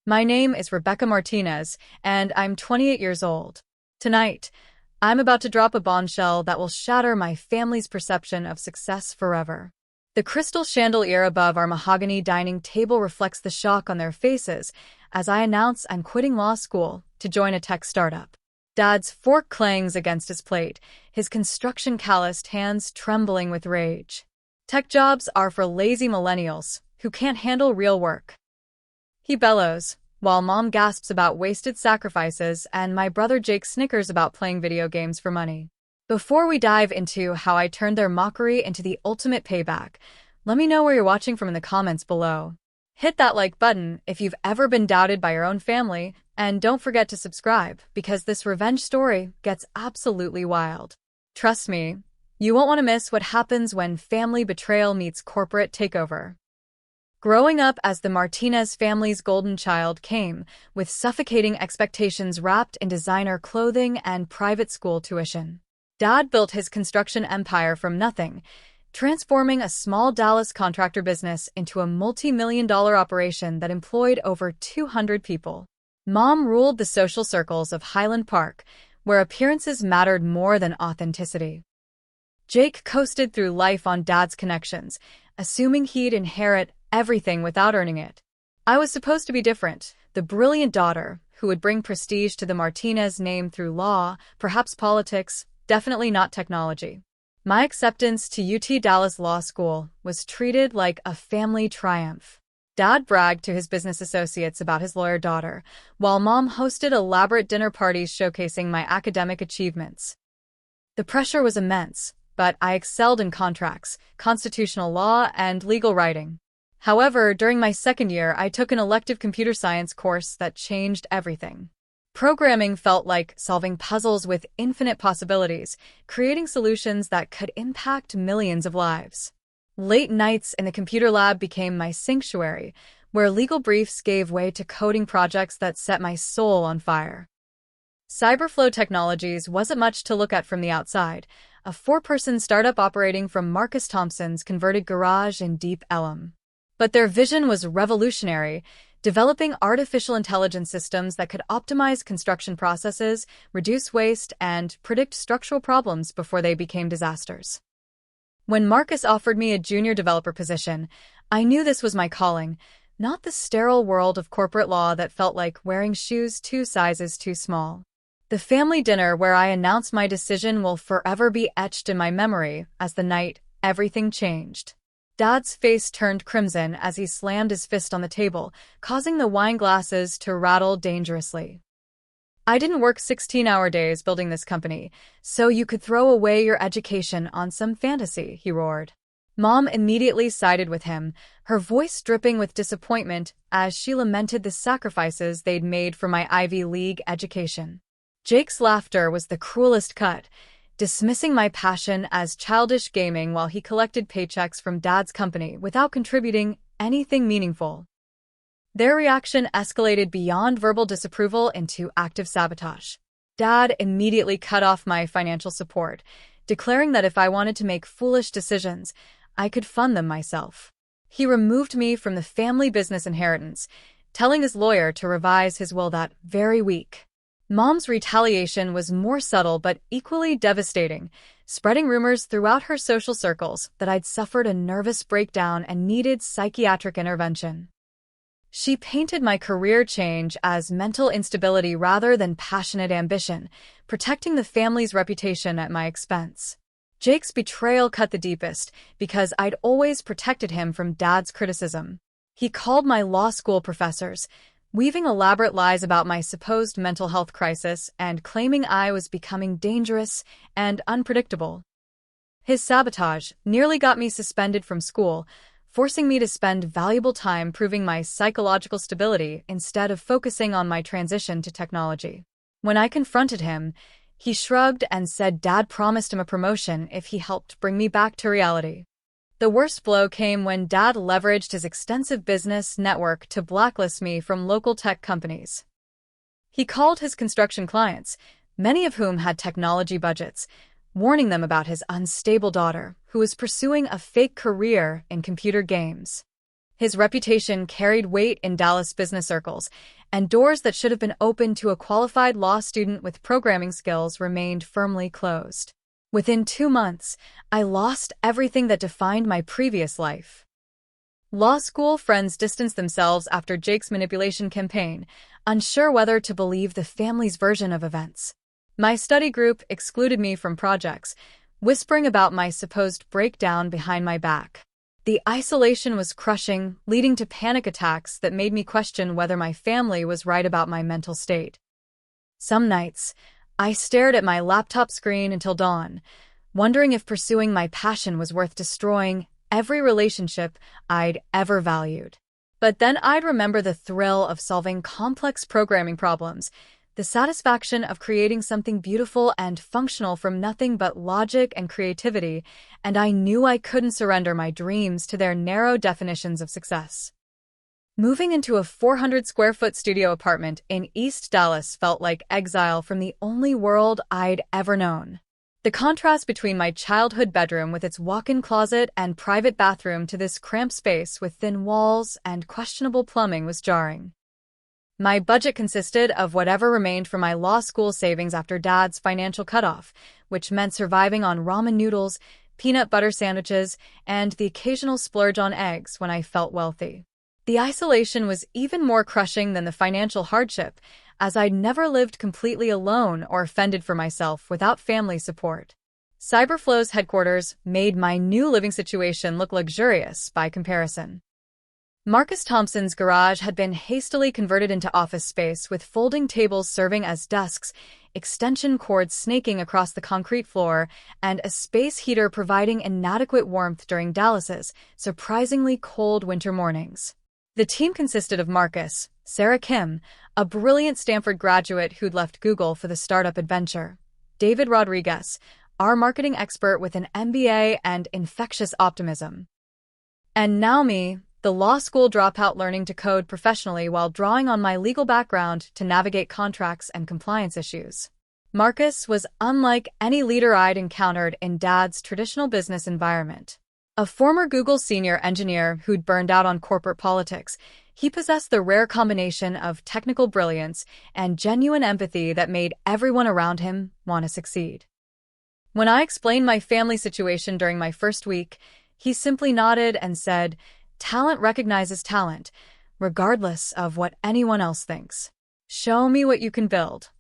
My name is Rebecca Martinez, and I'm 28 years old. Tonight, I'm about to drop a bombshell that will shatter my family's perception of success forever. The crystal chandelier above our mahogany dining table reflects the shock on their faces as I announce I'm quitting law school to join a tech startup. Dad's fork clangs against his plate, his construction-calloused hands trembling with rage. Tech jobs are for lazy millennials who can't handle real work. He bellows, while Mom gasps about wasted sacrifices and my brother Jake snickers about playing video games for money. Before we dive into how I turned their mockery into the ultimate payback, let me know where you're watching from in the comments below. Hit that like button if you've ever been doubted by your own family, and don't forget to subscribe because this revenge story gets absolutely wild. Trust me, you won't want to miss what happens when family betrayal meets corporate takeover. Growing up as the Martinez family's golden child came with suffocating expectations wrapped in designer clothing and private school tuition. Dad built his construction empire from nothing, transforming a small Dallas contractor business into a multi-million-dollar operation that employed over 200 people. Mom ruled the social circles of Highland Park, where appearances mattered more than authenticity. Jake coasted through life on Dad's connections, assuming he'd inherit everything without earning it. I was supposed to be different, the brilliant daughter who would bring prestige to the Martinez name through law, perhaps politics, definitely not technology. My acceptance to UT Dallas Law School was treated like a family triumph. Dad bragged to his business associates about his lawyer daughter, while Mom hosted elaborate dinner parties showcasing my academic achievements. The pressure was immense, but I excelled in contracts, constitutional law, and legal writing. However, during my second year, I took an elective computer science course that changed everything. Programming felt like solving puzzles with infinite possibilities, creating solutions that could impact millions of lives. Late nights in the computer lab became my sanctuary, where legal briefs gave way to coding projects that set my soul on fire. CyberFlow Technologies wasn't much to look at from the outside, a four-person startup operating from Marcus Thompson's converted garage in Deep Ellum. But their vision was revolutionary, developing artificial intelligence systems that could optimize construction processes, reduce waste, and predict structural problems before they became disasters. When Marcus offered me a junior developer position, I knew this was my calling, not the sterile world of corporate law that felt like wearing shoes 2 sizes too small. The family dinner where I announced my decision will forever be etched in my memory as the night everything changed. Dad's face turned crimson as he slammed his fist on the table, causing the wine glasses to rattle dangerously. I didn't work 16-hour days building this company, so you could throw away your education on some fantasy, he roared. Mom immediately sided with him, her voice dripping with disappointment as she lamented the sacrifices they'd made for my Ivy League education. Jake's laughter was the cruelest cut, dismissing my passion as childish gaming while he collected paychecks from Dad's company without contributing anything meaningful. Their reaction escalated beyond verbal disapproval into active sabotage. Dad immediately cut off my financial support, declaring that if I wanted to make foolish decisions, I could fund them myself. He removed me from the family business inheritance, telling his lawyer to revise his will that very week. Mom's retaliation was more subtle but equally devastating, spreading rumors throughout her social circles that I'd suffered a nervous breakdown and needed psychiatric intervention. She painted my career change as mental instability rather than passionate ambition, protecting the family's reputation at my expense. Jake's betrayal cut the deepest because I'd always protected him from Dad's criticism. He called my law school professors, weaving elaborate lies about my supposed mental health crisis and claiming I was becoming dangerous and unpredictable. His sabotage nearly got me suspended from school, forcing me to spend valuable time proving my psychological stability instead of focusing on my transition to technology. When I confronted him, he shrugged and said Dad promised him a promotion if he helped bring me back to reality. The worst blow came when Dad leveraged his extensive business network to blacklist me from local tech companies. He called his construction clients, many of whom had technology budgets, warning them about his unstable daughter, who was pursuing a fake career in computer games. His reputation carried weight in Dallas business circles, and doors that should have been open to a qualified law student with programming skills remained firmly closed. Within 2 months, I lost everything that defined my previous life. Law school friends distanced themselves after Jake's manipulation campaign, unsure whether to believe the family's version of events. My study group excluded me from projects, whispering about my supposed breakdown behind my back. The isolation was crushing, leading to panic attacks that made me question whether my family was right about my mental state. Some nights, I stared at my laptop screen until dawn, wondering if pursuing my passion was worth destroying every relationship I'd ever valued. But then I'd remember the thrill of solving complex programming problems, the satisfaction of creating something beautiful and functional from nothing but logic and creativity, and I knew I couldn't surrender my dreams to their narrow definitions of success. Moving into a 400-square-foot studio apartment in East Dallas felt like exile from the only world I'd ever known. The contrast between my childhood bedroom with its walk-in closet and private bathroom to this cramped space with thin walls and questionable plumbing was jarring. My budget consisted of whatever remained from my law school savings after Dad's financial cutoff, which meant surviving on ramen noodles, peanut butter sandwiches, and the occasional splurge on eggs when I felt wealthy. The isolation was even more crushing than the financial hardship, as I'd never lived completely alone or fended for myself without family support. CyberFlow's headquarters made my new living situation look luxurious by comparison. Marcus Thompson's garage had been hastily converted into office space with folding tables serving as desks, extension cords snaking across the concrete floor, and a space heater providing inadequate warmth during Dallas's surprisingly cold winter mornings. The team consisted of Marcus, Sarah Kim, a brilliant Stanford graduate who'd left Google for the startup adventure, David Rodriguez, our marketing expert with an MBA and infectious optimism, and now me, the law school dropout learning to code professionally while drawing on my legal background to navigate contracts and compliance issues. Marcus was unlike any leader I'd encountered in Dad's traditional business environment. A former Google senior engineer who'd burned out on corporate politics, he possessed the rare combination of technical brilliance and genuine empathy that made everyone around him want to succeed. When I explained my family situation during my first week, he simply nodded and said, "Talent recognizes talent, regardless of what anyone else thinks. Show me what you can build."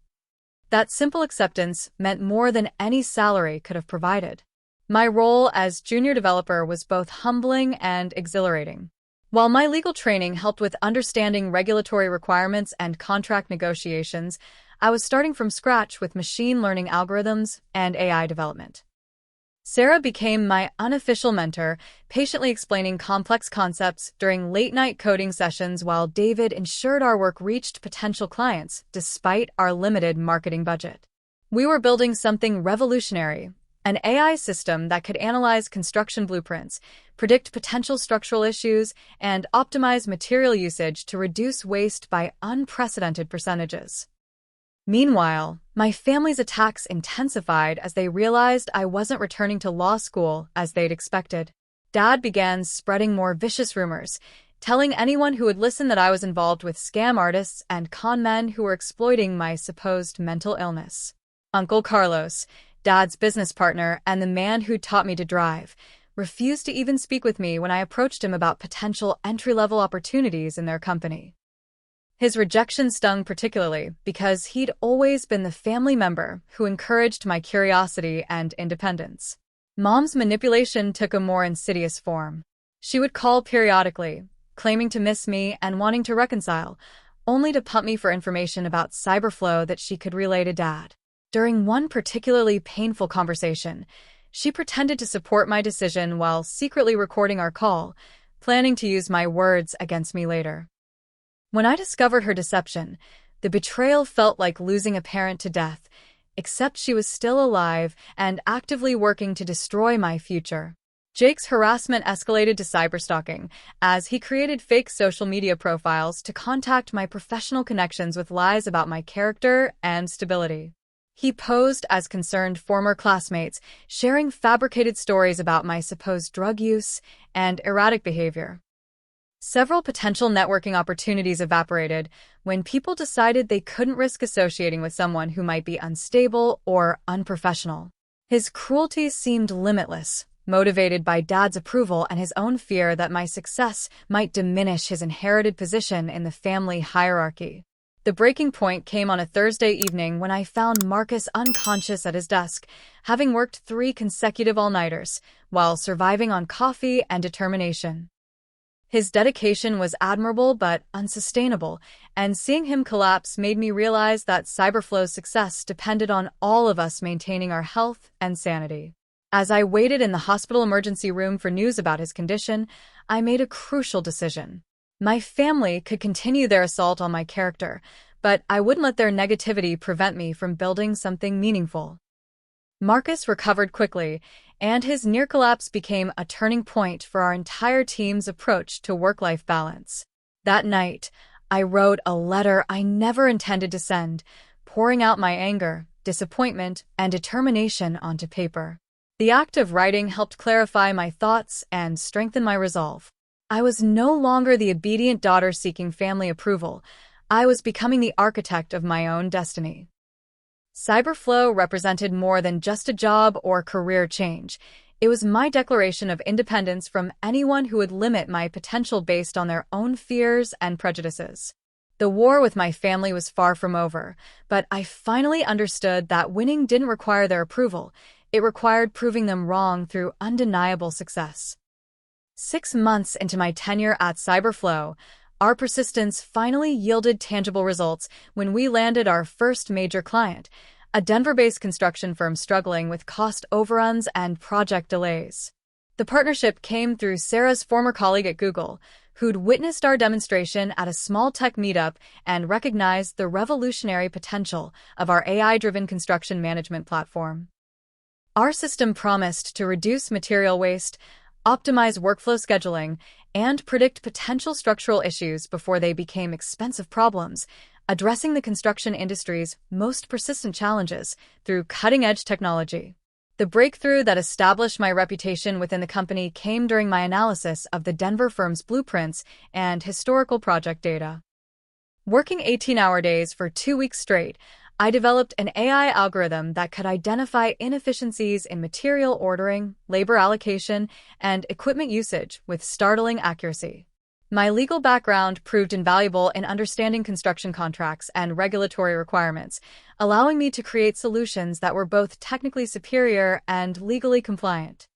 That simple acceptance meant more than any salary could have provided. My role as junior developer was both humbling and exhilarating. While my legal training helped with understanding regulatory requirements and contract negotiations, I was starting from scratch with machine learning algorithms and AI development. Sarah became my unofficial mentor, patiently explaining complex concepts during late-night coding sessions while David ensured our work reached potential clients despite our limited marketing budget. We were building something revolutionary, an AI system that could analyze construction blueprints, predict potential structural issues, and optimize material usage to reduce waste by unprecedented percentages. Meanwhile, my family's attacks intensified as they realized I wasn't returning to law school as they'd expected. Dad began spreading more vicious rumors, telling anyone who would listen that I was involved with scam artists and con men who were exploiting my supposed mental illness. Uncle Carlos, Dad's business partner and the man who taught me to drive, refused to even speak with me when I approached him about potential entry-level opportunities in their company. His rejection stung particularly because he'd always been the family member who encouraged my curiosity and independence. Mom's manipulation took a more insidious form. She would call periodically, claiming to miss me and wanting to reconcile, only to pump me for information about CyberFlow that she could relay to Dad. During one particularly painful conversation, she pretended to support my decision while secretly recording our call, planning to use my words against me later. When I discovered her deception, the betrayal felt like losing a parent to death, except she was still alive and actively working to destroy my future. Jake's harassment escalated to cyberstalking, as he created fake social media profiles to contact my professional connections with lies about my character and stability. He posed as concerned former classmates, sharing fabricated stories about my supposed drug use and erratic behavior. Several potential networking opportunities evaporated when people decided they couldn't risk associating with someone who might be unstable or unprofessional. His cruelty seemed limitless, motivated by Dad's approval and his own fear that my success might diminish his inherited position in the family hierarchy. The breaking point came on a Thursday evening when I found Marcus unconscious at his desk, having worked 3 consecutive all-nighters, while surviving on coffee and determination. His dedication was admirable but unsustainable, and seeing him collapse made me realize that CyberFlow's success depended on all of us maintaining our health and sanity. As I waited in the hospital emergency room for news about his condition, I made a crucial decision. My family could continue their assault on my character, but I wouldn't let their negativity prevent me from building something meaningful. Marcus recovered quickly, and his near collapse became a turning point for our entire team's approach to work-life balance. That night, I wrote a letter I never intended to send, pouring out my anger, disappointment, and determination onto paper. The act of writing helped clarify my thoughts and strengthen my resolve. I was no longer the obedient daughter seeking family approval. I was becoming the architect of my own destiny. CyberFlow represented more than just a job or career change. It was my declaration of independence from anyone who would limit my potential based on their own fears and prejudices. The war with my family was far from over, but I finally understood that winning didn't require their approval. It required proving them wrong through undeniable success. 6 months into my tenure at CyberFlow, our persistence finally yielded tangible results when we landed our first major client, a Denver-based construction firm struggling with cost overruns and project delays. The partnership came through Sarah's former colleague at Google, who'd witnessed our demonstration at a small tech meetup and recognized the revolutionary potential of our AI-driven construction management platform. Our system promised to reduce material waste, optimize workflow scheduling, and predict potential structural issues before they became expensive problems, addressing the construction industry's most persistent challenges through cutting-edge technology. The breakthrough that established my reputation within the company came during my analysis of the Denver firm's blueprints and historical project data. Working 18-hour days for 2 weeks straight, I developed an AI algorithm that could identify inefficiencies in material ordering, labor allocation, and equipment usage with startling accuracy. My legal background proved invaluable in understanding construction contracts and regulatory requirements, allowing me to create solutions that were both technically superior and legally compliant.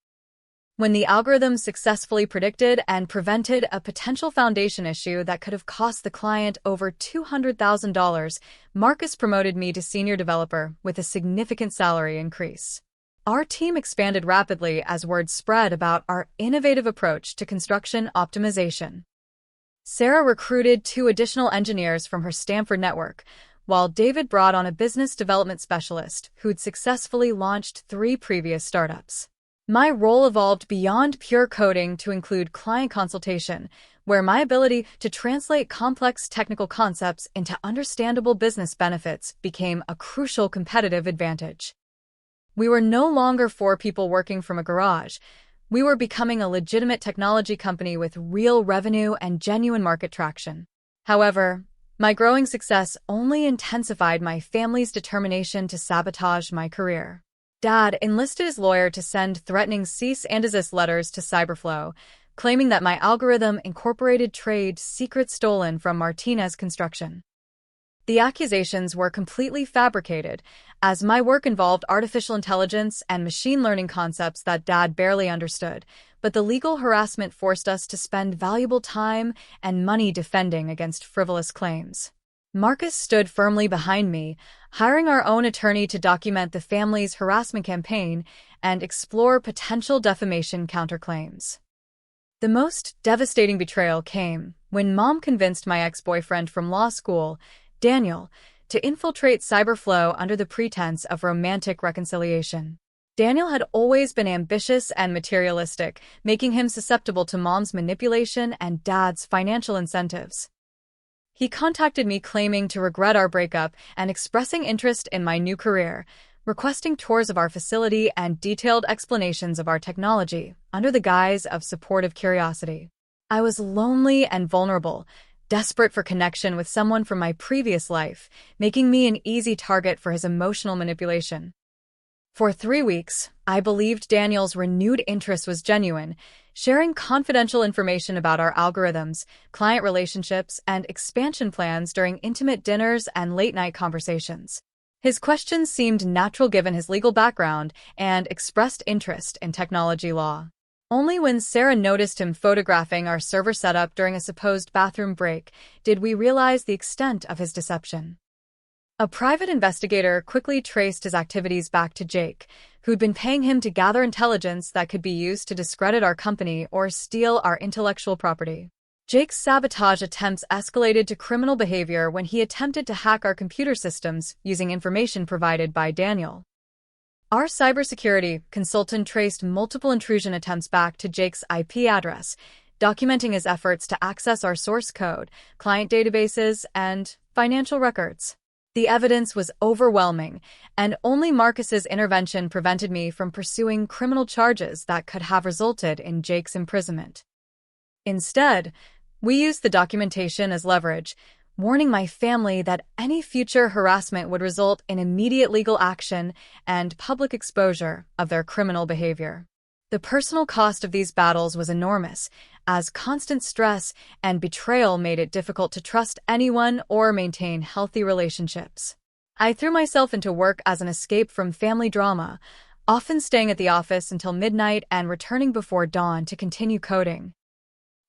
When the algorithm successfully predicted and prevented a potential foundation issue that could have cost the client over $200,000, Marcus promoted me to senior developer with a significant salary increase. Our team expanded rapidly as word spread about our innovative approach to construction optimization. Sarah recruited 2 additional engineers from her Stanford network, while David brought on a business development specialist who'd successfully launched 3 previous startups. My role evolved beyond pure coding to include client consultation, where my ability to translate complex technical concepts into understandable business benefits became a crucial competitive advantage. We were no longer 4 people working from a garage. We were becoming a legitimate technology company with real revenue and genuine market traction. However, my growing success only intensified my family's determination to sabotage my career. Dad enlisted his lawyer to send threatening cease and desist letters to CyberFlow, claiming that my algorithm incorporated trade secrets stolen from Martinez Construction. The accusations were completely fabricated, as my work involved artificial intelligence and machine learning concepts that Dad barely understood, but the legal harassment forced us to spend valuable time and money defending against frivolous claims. Marcus stood firmly behind me, hiring our own attorney to document the family's harassment campaign and explore potential defamation counterclaims. The most devastating betrayal came when Mom convinced my ex-boyfriend from law school, Daniel, to infiltrate CyberFlow under the pretense of romantic reconciliation. Daniel had always been ambitious and materialistic, making him susceptible to Mom's manipulation and Dad's financial incentives. He contacted me claiming to regret our breakup and expressing interest in my new career, requesting tours of our facility and detailed explanations of our technology under the guise of supportive curiosity. I was lonely and vulnerable, desperate for connection with someone from my previous life, making me an easy target for his emotional manipulation. For 3 weeks, I believed Daniel's renewed interest was genuine, sharing confidential information about our algorithms, client relationships, and expansion plans during intimate dinners and late-night conversations. His questions seemed natural given his legal background and expressed interest in technology law. Only when Sarah noticed him photographing our server setup during a supposed bathroom break did we realize the extent of his deception. A private investigator quickly traced his activities back to Jake, who'd been paying him to gather intelligence that could be used to discredit our company or steal our intellectual property. Jake's sabotage attempts escalated to criminal behavior when he attempted to hack our computer systems using information provided by Daniel. Our cybersecurity consultant traced multiple intrusion attempts back to Jake's IP address, documenting his efforts to access our source code, client databases, and financial records. The evidence was overwhelming, and only Marcus's intervention prevented me from pursuing criminal charges that could have resulted in Jake's imprisonment. Instead, we used the documentation as leverage, warning my family that any future harassment would result in immediate legal action and public exposure of their criminal behavior. The personal cost of these battles was enormous, as constant stress and betrayal made it difficult to trust anyone or maintain healthy relationships. I threw myself into work as an escape from family drama, often staying at the office until midnight and returning before dawn to continue coding.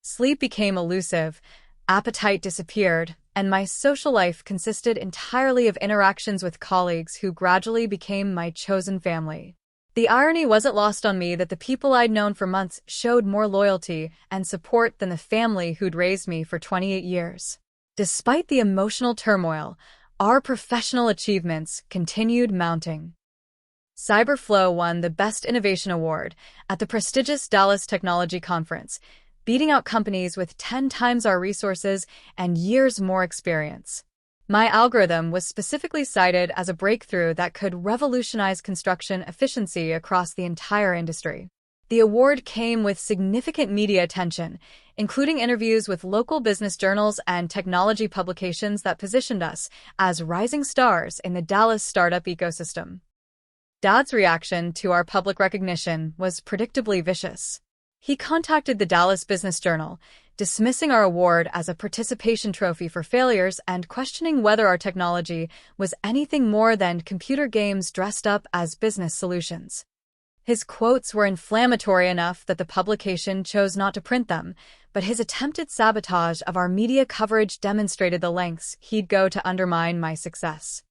Sleep became elusive, appetite disappeared, and my social life consisted entirely of interactions with colleagues who gradually became my chosen family. The irony wasn't lost on me that the people I'd known for months showed more loyalty and support than the family who'd raised me for 28 years. Despite the emotional turmoil, our professional achievements continued mounting. CyberFlow won the Best Innovation Award at the prestigious Dallas Technology Conference, beating out companies with 10 times our resources and years more experience. My algorithm was specifically cited as a breakthrough that could revolutionize construction efficiency across the entire industry. The award came with significant media attention, including interviews with local business journals and technology publications that positioned us as rising stars in the Dallas startup ecosystem. Dad's reaction to our public recognition was predictably vicious. He contacted the Dallas Business Journal, dismissing our award as a participation trophy for failures and questioning whether our technology was anything more than computer games dressed up as business solutions. His quotes were inflammatory enough that the publication chose not to print them, but his attempted sabotage of our media coverage demonstrated the lengths he'd go to undermine my success.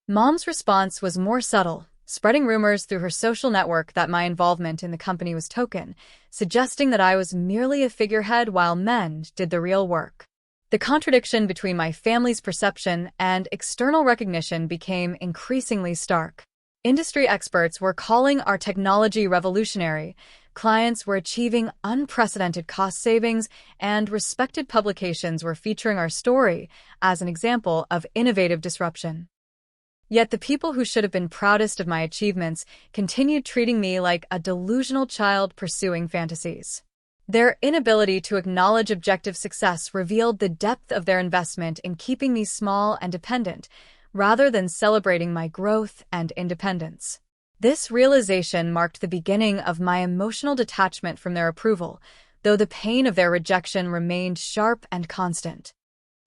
Mom's response was more subtle, spreading rumors through her social network that my involvement in the company was token, suggesting that I was merely a figurehead while men did the real work. The contradiction between my family's perception and external recognition became increasingly stark. Industry experts were calling our technology revolutionary, clients were achieving unprecedented cost savings, and respected publications were featuring our story as an example of innovative disruption. Yet the people who should have been proudest of my achievements continued treating me like a delusional child pursuing fantasies. Their inability to acknowledge objective success revealed the depth of their investment in keeping me small and dependent, rather than celebrating my growth and independence. This realization marked the beginning of my emotional detachment from their approval, though the pain of their rejection remained sharp and constant.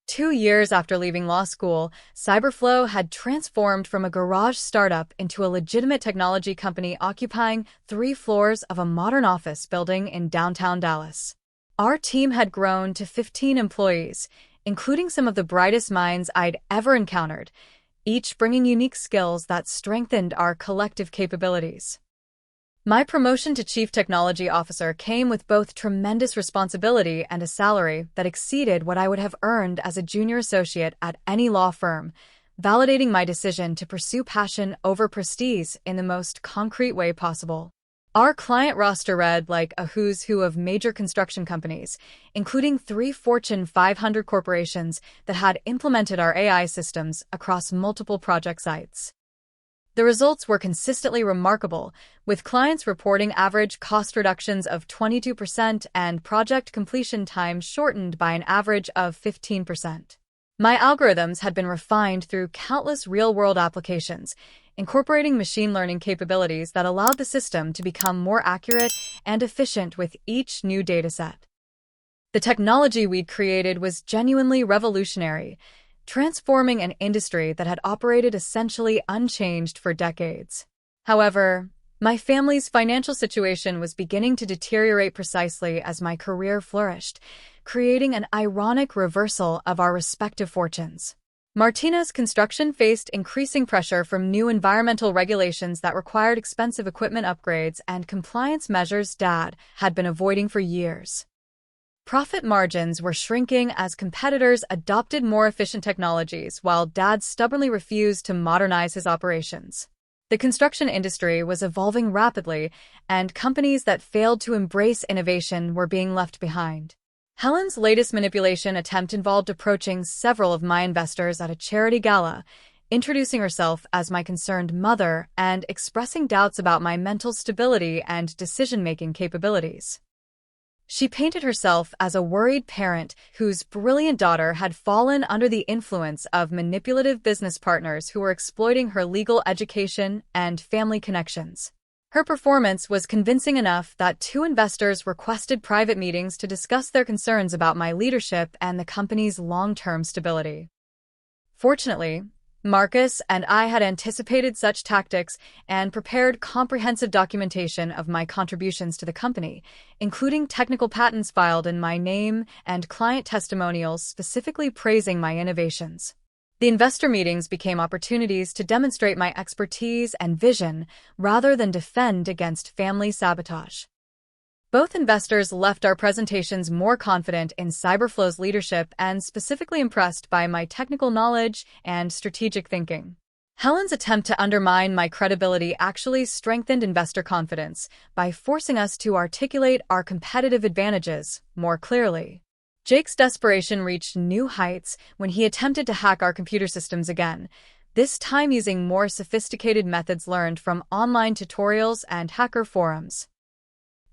2 years after leaving law school, CyberFlow had transformed from a garage startup into a legitimate technology company occupying 3 floors of a modern office building in downtown Dallas. Our team had grown to 15 employees, including some of the brightest minds I'd ever encountered, each bringing unique skills that strengthened our collective capabilities. My promotion to Chief Technology Officer came with both tremendous responsibility and a salary that exceeded what I would have earned as a junior associate at any law firm, validating my decision to pursue passion over prestige in the most concrete way possible. Our client roster read like a who's who of major construction companies, including 3 Fortune 500 corporations that had implemented our AI systems across multiple project sites. The results were consistently remarkable, with clients reporting average cost reductions of 22% and project completion time shortened by an average of 15%. My algorithms had been refined through countless real-world applications, incorporating machine learning capabilities that allowed the system to become more accurate and efficient with each new dataset. The technology we'd created was genuinely revolutionary, transforming an industry that had operated essentially unchanged for decades. However, my family's financial situation was beginning to deteriorate precisely as my career flourished, creating an ironic reversal of our respective fortunes. Martinez Construction faced increasing pressure from new environmental regulations that required expensive equipment upgrades and compliance measures Dad had been avoiding for years. Profit margins were shrinking as competitors adopted more efficient technologies, while Dad stubbornly refused to modernize his operations. The construction industry was evolving rapidly, and companies that failed to embrace innovation were being left behind. Helen's latest manipulation attempt involved approaching several of my investors at a charity gala, introducing herself as my concerned mother and expressing doubts about my mental stability and decision-making capabilities. She painted herself as a worried parent whose brilliant daughter had fallen under the influence of manipulative business partners who were exploiting her legal education and family connections. Her performance was convincing enough that 2 investors requested private meetings to discuss their concerns about my leadership and the company's long-term stability. Fortunately, Marcus and I had anticipated such tactics and prepared comprehensive documentation of my contributions to the company, including technical patents filed in my name and client testimonials specifically praising my innovations. The investor meetings became opportunities to demonstrate my expertise and vision rather than defend against family sabotage. Both investors left our presentations more confident in CyberFlow's leadership and specifically impressed by my technical knowledge and strategic thinking. Helen's attempt to undermine my credibility actually strengthened investor confidence by forcing us to articulate our competitive advantages more clearly. Jake's desperation reached new heights when he attempted to hack our computer systems again, this time using more sophisticated methods learned from online tutorials and hacker forums.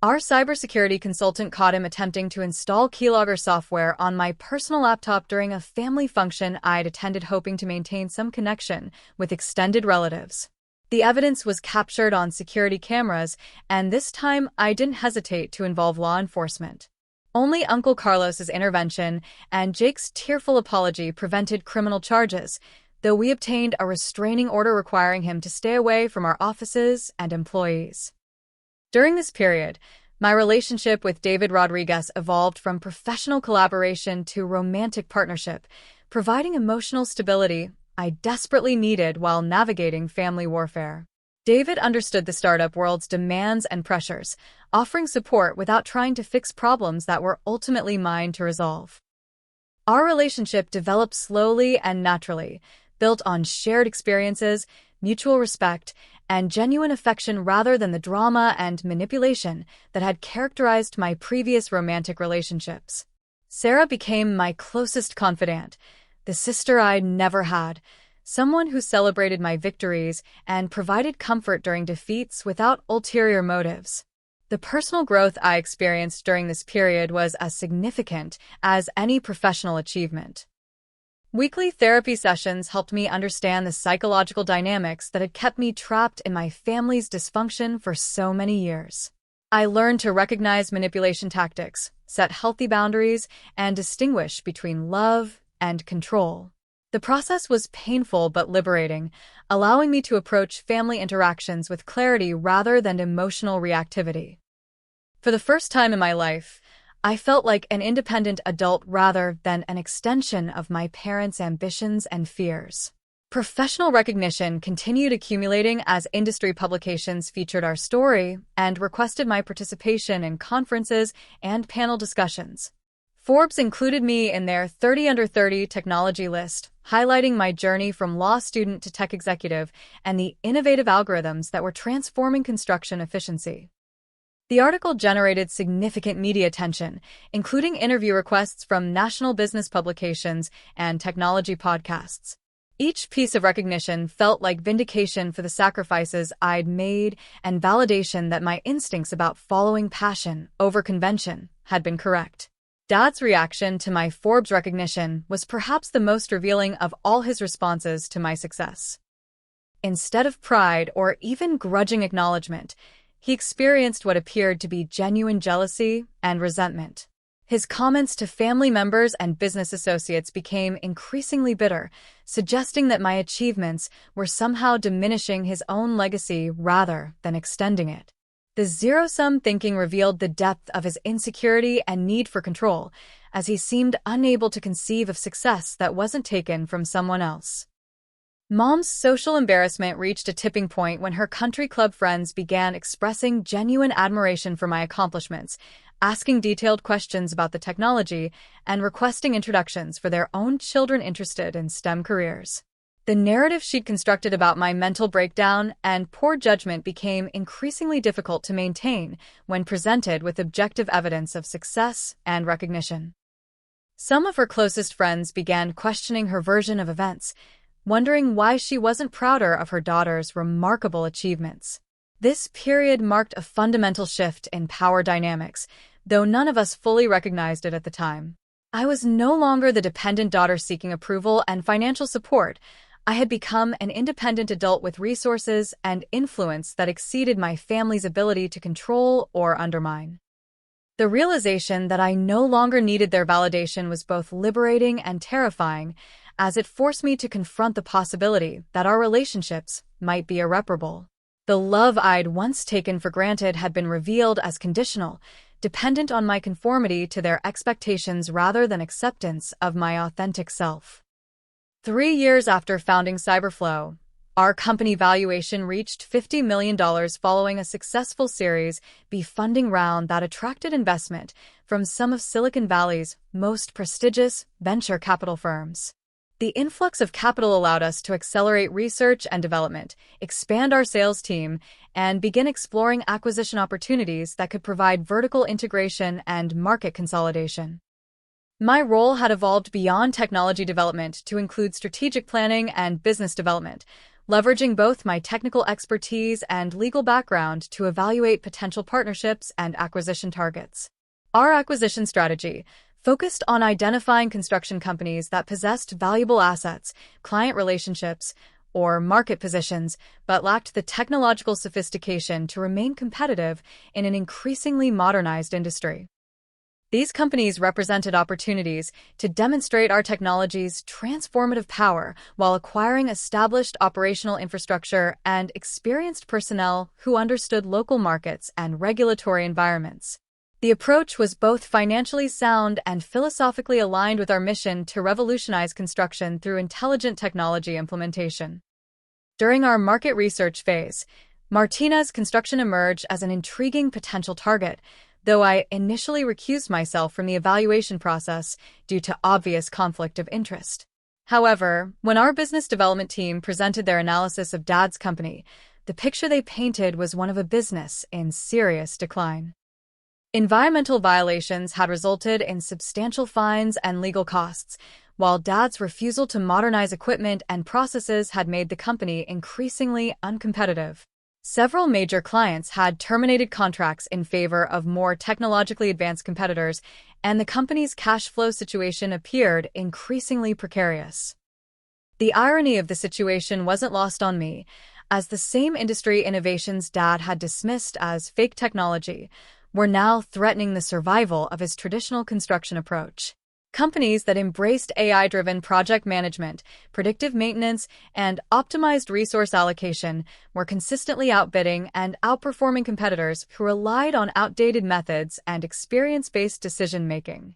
Our cybersecurity consultant caught him attempting to install keylogger software on my personal laptop during a family function I'd attended, hoping to maintain some connection with extended relatives. The evidence was captured on security cameras, and this time I didn't hesitate to involve law enforcement. Only Uncle Carlos's intervention and Jake's tearful apology prevented criminal charges, though we obtained a restraining order requiring him to stay away from our offices and employees. During this period, my relationship with David Rodriguez evolved from professional collaboration to romantic partnership, providing emotional stability I desperately needed while navigating family warfare. David understood the startup world's demands and pressures, offering support without trying to fix problems that were ultimately mine to resolve. Our relationship developed slowly and naturally, built on shared experiences, mutual respect, and genuine affection rather than the drama and manipulation that had characterized my previous romantic relationships. Sarah became my closest confidant, the sister I'd never had, someone who celebrated my victories and provided comfort during defeats without ulterior motives. The personal growth I experienced during this period was as significant as any professional achievement. Weekly therapy sessions helped me understand the psychological dynamics that had kept me trapped in my family's dysfunction for so many years. I learned to recognize manipulation tactics, set healthy boundaries, and distinguish between love and control. The process was painful but liberating, allowing me to approach family interactions with clarity rather than emotional reactivity. For the first time in my life, I felt like an independent adult rather than an extension of my parents' ambitions and fears. Professional recognition continued accumulating as industry publications featured our story and requested my participation in conferences and panel discussions. Forbes included me in their 30 Under 30 technology list, highlighting my journey from law student to tech executive and the innovative algorithms that were transforming construction efficiency. The article generated significant media attention, including interview requests from national business publications and technology podcasts. Each piece of recognition felt like vindication for the sacrifices I'd made and validation that my instincts about following passion over convention had been correct. Dad's reaction to my Forbes recognition was perhaps the most revealing of all his responses to my success. Instead of pride or even grudging acknowledgement, he experienced what appeared to be genuine jealousy and resentment. His comments to family members and business associates became increasingly bitter, suggesting that my achievements were somehow diminishing his own legacy rather than extending it. The zero-sum thinking revealed the depth of his insecurity and need for control, as he seemed unable to conceive of success that wasn't taken from someone else. Mom's social embarrassment reached a tipping point when her country club friends began expressing genuine admiration for my accomplishments, asking detailed questions about the technology, and requesting introductions for their own children interested in STEM careers. The narrative she'd constructed about my mental breakdown and poor judgment became increasingly difficult to maintain when presented with objective evidence of success and recognition. Some of her closest friends began questioning her version of events, wondering why she wasn't prouder of her daughter's remarkable achievements. This period marked a fundamental shift in power dynamics, though none of us fully recognized it at the time. I was no longer the dependent daughter seeking approval and financial support. I had become an independent adult with resources and influence that exceeded my family's ability to control or undermine. The realization that I no longer needed their validation was both liberating and terrifying, as it forced me to confront the possibility that our relationships might be irreparable. The love I'd once taken for granted had been revealed as conditional, dependent on my conformity to their expectations rather than acceptance of my authentic self. 3 years after founding CyberFlow, our company valuation reached $50 million following a successful Series B funding round that attracted investment from some of Silicon Valley's most prestigious venture capital firms. The influx of capital allowed us to accelerate research and development, expand our sales team, and begin exploring acquisition opportunities that could provide vertical integration and market consolidation. My role had evolved beyond technology development to include strategic planning and business development, leveraging both my technical expertise and legal background to evaluate potential partnerships and acquisition targets. Our acquisition strategy focused on identifying construction companies that possessed valuable assets, client relationships, or market positions, but lacked the technological sophistication to remain competitive in an increasingly modernized industry. These companies represented opportunities to demonstrate our technology's transformative power while acquiring established operational infrastructure and experienced personnel who understood local markets and regulatory environments. The approach was both financially sound and philosophically aligned with our mission to revolutionize construction through intelligent technology implementation. During our market research phase, Martinez Construction emerged as an intriguing potential target, though I initially recused myself from the evaluation process due to obvious conflict of interest. However, when our business development team presented their analysis of Dad's company, the picture they painted was one of a business in serious decline. Environmental violations had resulted in substantial fines and legal costs, while Dad's refusal to modernize equipment and processes had made the company increasingly uncompetitive. Several major clients had terminated contracts in favor of more technologically advanced competitors, and the company's cash flow situation appeared increasingly precarious. The irony of the situation wasn't lost on me, as the same industry innovations Dad had dismissed as fake technology were now threatening the survival of his traditional construction approach. Companies that embraced AI-driven project management, predictive maintenance, and optimized resource allocation were consistently outbidding and outperforming competitors who relied on outdated methods and experience-based decision-making.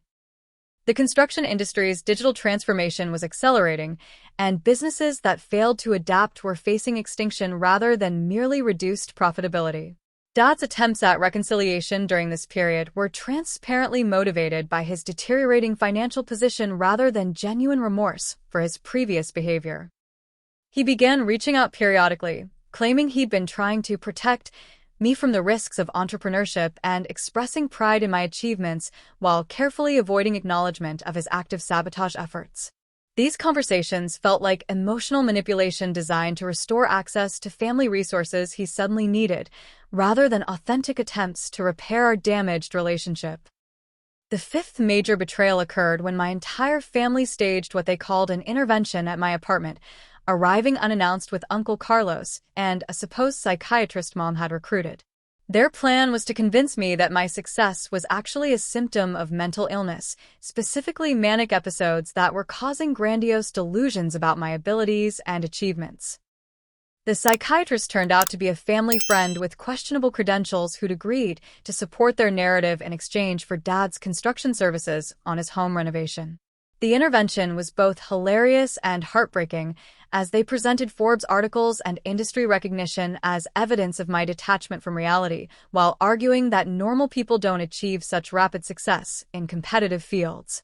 The construction industry's digital transformation was accelerating, and businesses that failed to adapt were facing extinction rather than merely reduced profitability. Dad's attempts at reconciliation during this period were transparently motivated by his deteriorating financial position rather than genuine remorse for his previous behavior. He began reaching out periodically, claiming he'd been trying to protect me from the risks of entrepreneurship and expressing pride in my achievements while carefully avoiding acknowledgement of his active sabotage efforts. These conversations felt like emotional manipulation designed to restore access to family resources he suddenly needed, rather than authentic attempts to repair our damaged relationship. The fifth major betrayal occurred when my entire family staged what they called an intervention at my apartment, arriving unannounced with Uncle Carlos and a supposed psychiatrist Mom had recruited. Their plan was to convince me that my success was actually a symptom of mental illness, specifically manic episodes that were causing grandiose delusions about my abilities and achievements. The psychiatrist turned out to be a family friend with questionable credentials who'd agreed to support their narrative in exchange for Dad's construction services on his home renovation. The intervention was both hilarious and heartbreaking, as they presented Forbes articles and industry recognition as evidence of my detachment from reality, while arguing that normal people don't achieve such rapid success in competitive fields.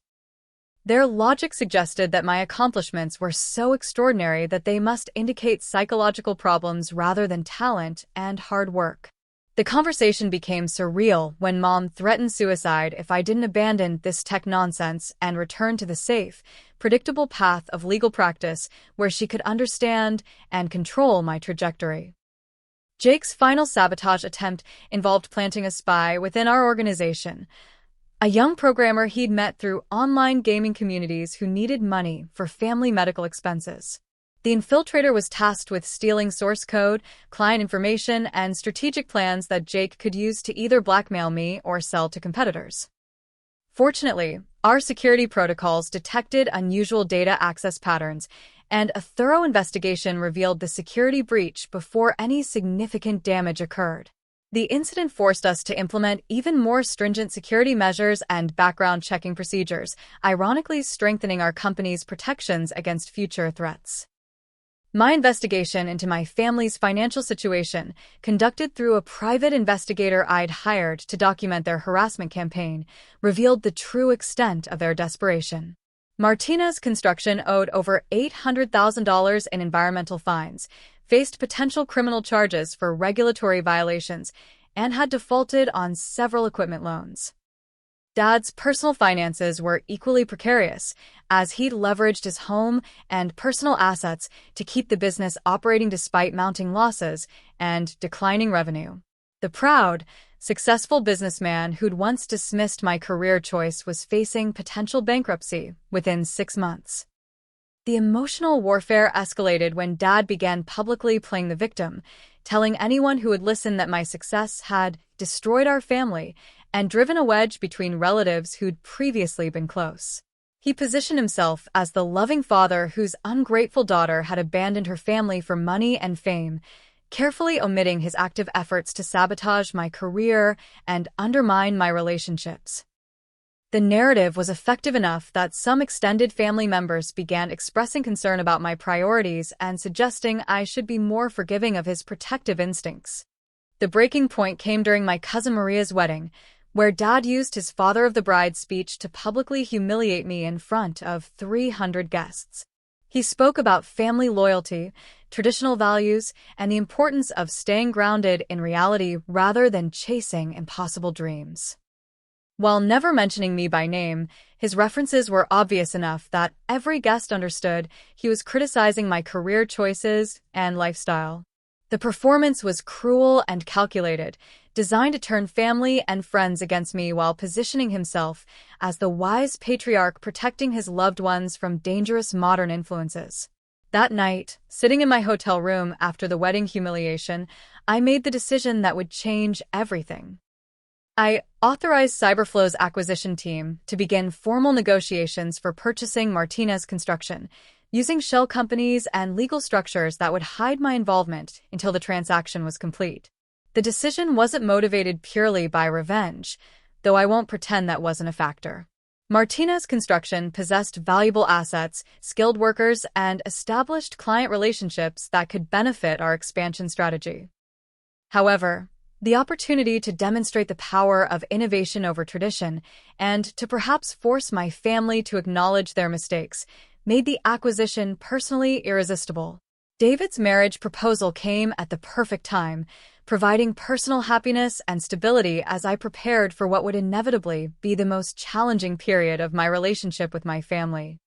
Their logic suggested that my accomplishments were so extraordinary that they must indicate psychological problems rather than talent and hard work. The conversation became surreal when Mom threatened suicide if I didn't abandon this tech nonsense and return to the safe, predictable path of legal practice where she could understand and control my trajectory. Jake's final sabotage attempt involved planting a spy within our organization, a young programmer he'd met through online gaming communities who needed money for family medical expenses. The infiltrator was tasked with stealing source code, client information, and strategic plans that Jake could use to either blackmail me or sell to competitors. Fortunately, our security protocols detected unusual data access patterns, and a thorough investigation revealed the security breach before any significant damage occurred. The incident forced us to implement even more stringent security measures and background checking procedures, ironically strengthening our company's protections against future threats. My investigation into my family's financial situation, conducted through a private investigator I'd hired to document their harassment campaign, revealed the true extent of their desperation. Martinez Construction owed over $800,000 in environmental fines, faced potential criminal charges for regulatory violations, and had defaulted on several equipment loans. Dad's personal finances were equally precarious, as he'd leveraged his home and personal assets to keep the business operating despite mounting losses and declining revenue. The proud, successful businessman who'd once dismissed my career choice was facing potential bankruptcy within 6 months. The emotional warfare escalated when Dad began publicly playing the victim, telling anyone who would listen that my success had destroyed our family and driven a wedge between relatives who'd previously been close. He positioned himself as the loving father whose ungrateful daughter had abandoned her family for money and fame, carefully omitting his active efforts to sabotage my career and undermine my relationships. The narrative was effective enough that some extended family members began expressing concern about my priorities and suggesting I should be more forgiving of his protective instincts. The breaking point came during my cousin Maria's wedding, where Dad used his father of the bride speech to publicly humiliate me in front of 300 guests. He spoke about family loyalty, traditional values, and the importance of staying grounded in reality rather than chasing impossible dreams. While never mentioning me by name, his references were obvious enough that every guest understood he was criticizing my career choices and lifestyle. The performance was cruel and calculated, designed to turn family and friends against me while positioning himself as the wise patriarch protecting his loved ones from dangerous modern influences. That night, sitting in my hotel room after the wedding humiliation, I made the decision that would change everything. I authorized CyberFlow's acquisition team to begin formal negotiations for purchasing Martinez Construction, using shell companies and legal structures that would hide my involvement until the transaction was complete. The decision wasn't motivated purely by revenge, though I won't pretend that wasn't a factor. Martinez Construction possessed valuable assets, skilled workers, and established client relationships that could benefit our expansion strategy. However, the opportunity to demonstrate the power of innovation over tradition and to perhaps force my family to acknowledge their mistakes made the acquisition personally irresistible. David's marriage proposal came at the perfect time, providing personal happiness and stability as I prepared for what would inevitably be the most challenging period of my relationship with my family.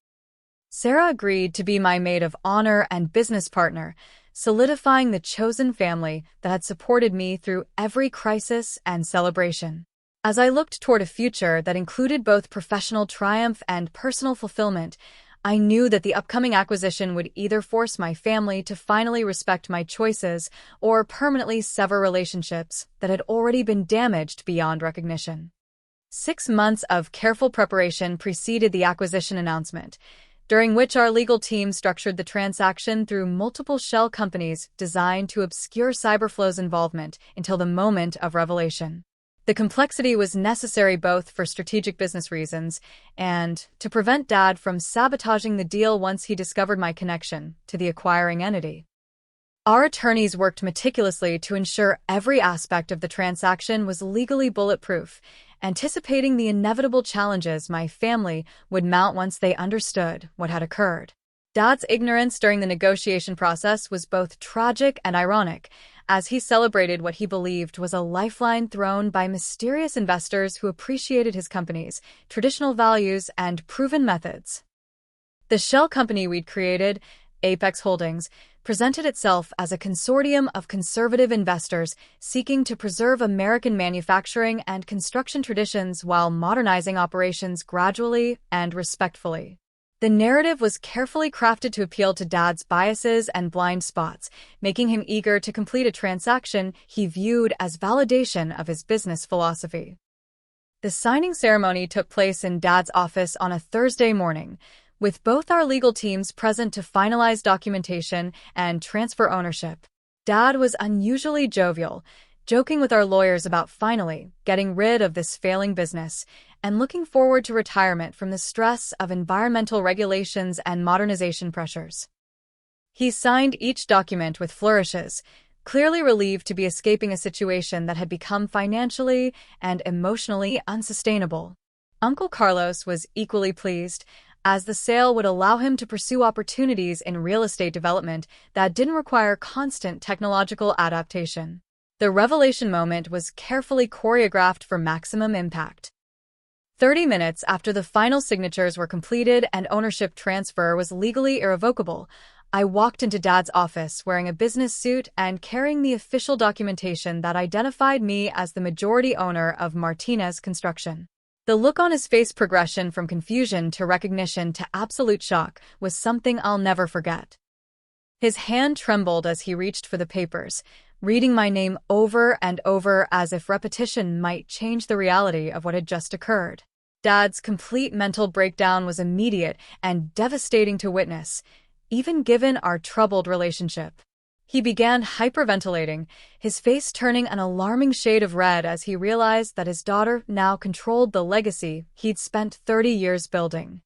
Sarah agreed to be my maid of honor and business partner, solidifying the chosen family that had supported me through every crisis and celebration. As I looked toward a future that included both professional triumph and personal fulfillment, I knew that the upcoming acquisition would either force my family to finally respect my choices or permanently sever relationships that had already been damaged beyond recognition. 6 months of careful preparation preceded the acquisition announcement, during which our legal team structured the transaction through multiple shell companies designed to obscure CyberFlow's involvement until the moment of revelation. The complexity was necessary both for strategic business reasons and to prevent Dad from sabotaging the deal once he discovered my connection to the acquiring entity. Our attorneys worked meticulously to ensure every aspect of the transaction was legally bulletproof, anticipating the inevitable challenges my family would mount once they understood what had occurred. Dad's ignorance during the negotiation process was both tragic and ironic, as he celebrated what he believed was a lifeline thrown by mysterious investors who appreciated his company's traditional values and proven methods. The shell company we'd created, Apex Holdings, presented itself as a consortium of conservative investors seeking to preserve American manufacturing and construction traditions while modernizing operations gradually and respectfully. The narrative was carefully crafted to appeal to Dad's biases and blind spots, making him eager to complete a transaction he viewed as validation of his business philosophy. The signing ceremony took place in Dad's office on a Thursday morning, with both our legal teams present to finalize documentation and transfer ownership. Dad was unusually jovial, joking with our lawyers about finally getting rid of this failing business and looking forward to retirement from the stress of environmental regulations and modernization pressures. He signed each document with flourishes, clearly relieved to be escaping a situation that had become financially and emotionally unsustainable. Uncle Carlos was equally pleased, as the sale would allow him to pursue opportunities in real estate development that didn't require constant technological adaptation. The revelation moment was carefully choreographed for maximum impact. 30 minutes after the final signatures were completed and ownership transfer was legally irrevocable, I walked into Dad's office wearing a business suit and carrying the official documentation that identified me as the majority owner of Martinez Construction. The look on his face progression from confusion to recognition to absolute shock was something I'll never forget. His hand trembled as he reached for the papers, reading my name over and over as if repetition might change the reality of what had just occurred. Dad's complete mental breakdown was immediate and devastating to witness, even given our troubled relationship. He began hyperventilating, his face turning an alarming shade of red as he realized that his daughter now controlled the legacy he'd spent 30 years building.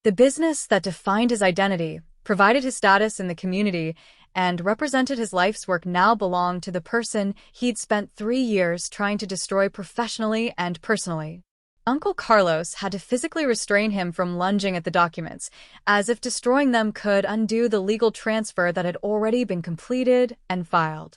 The business that defined his identity, provided his status in the community, and represented his life's work now belonged to the person he'd spent 3 years trying to destroy professionally and personally. Uncle Carlos had to physically restrain him from lunging at the documents, as if destroying them could undo the legal transfer that had already been completed and filed.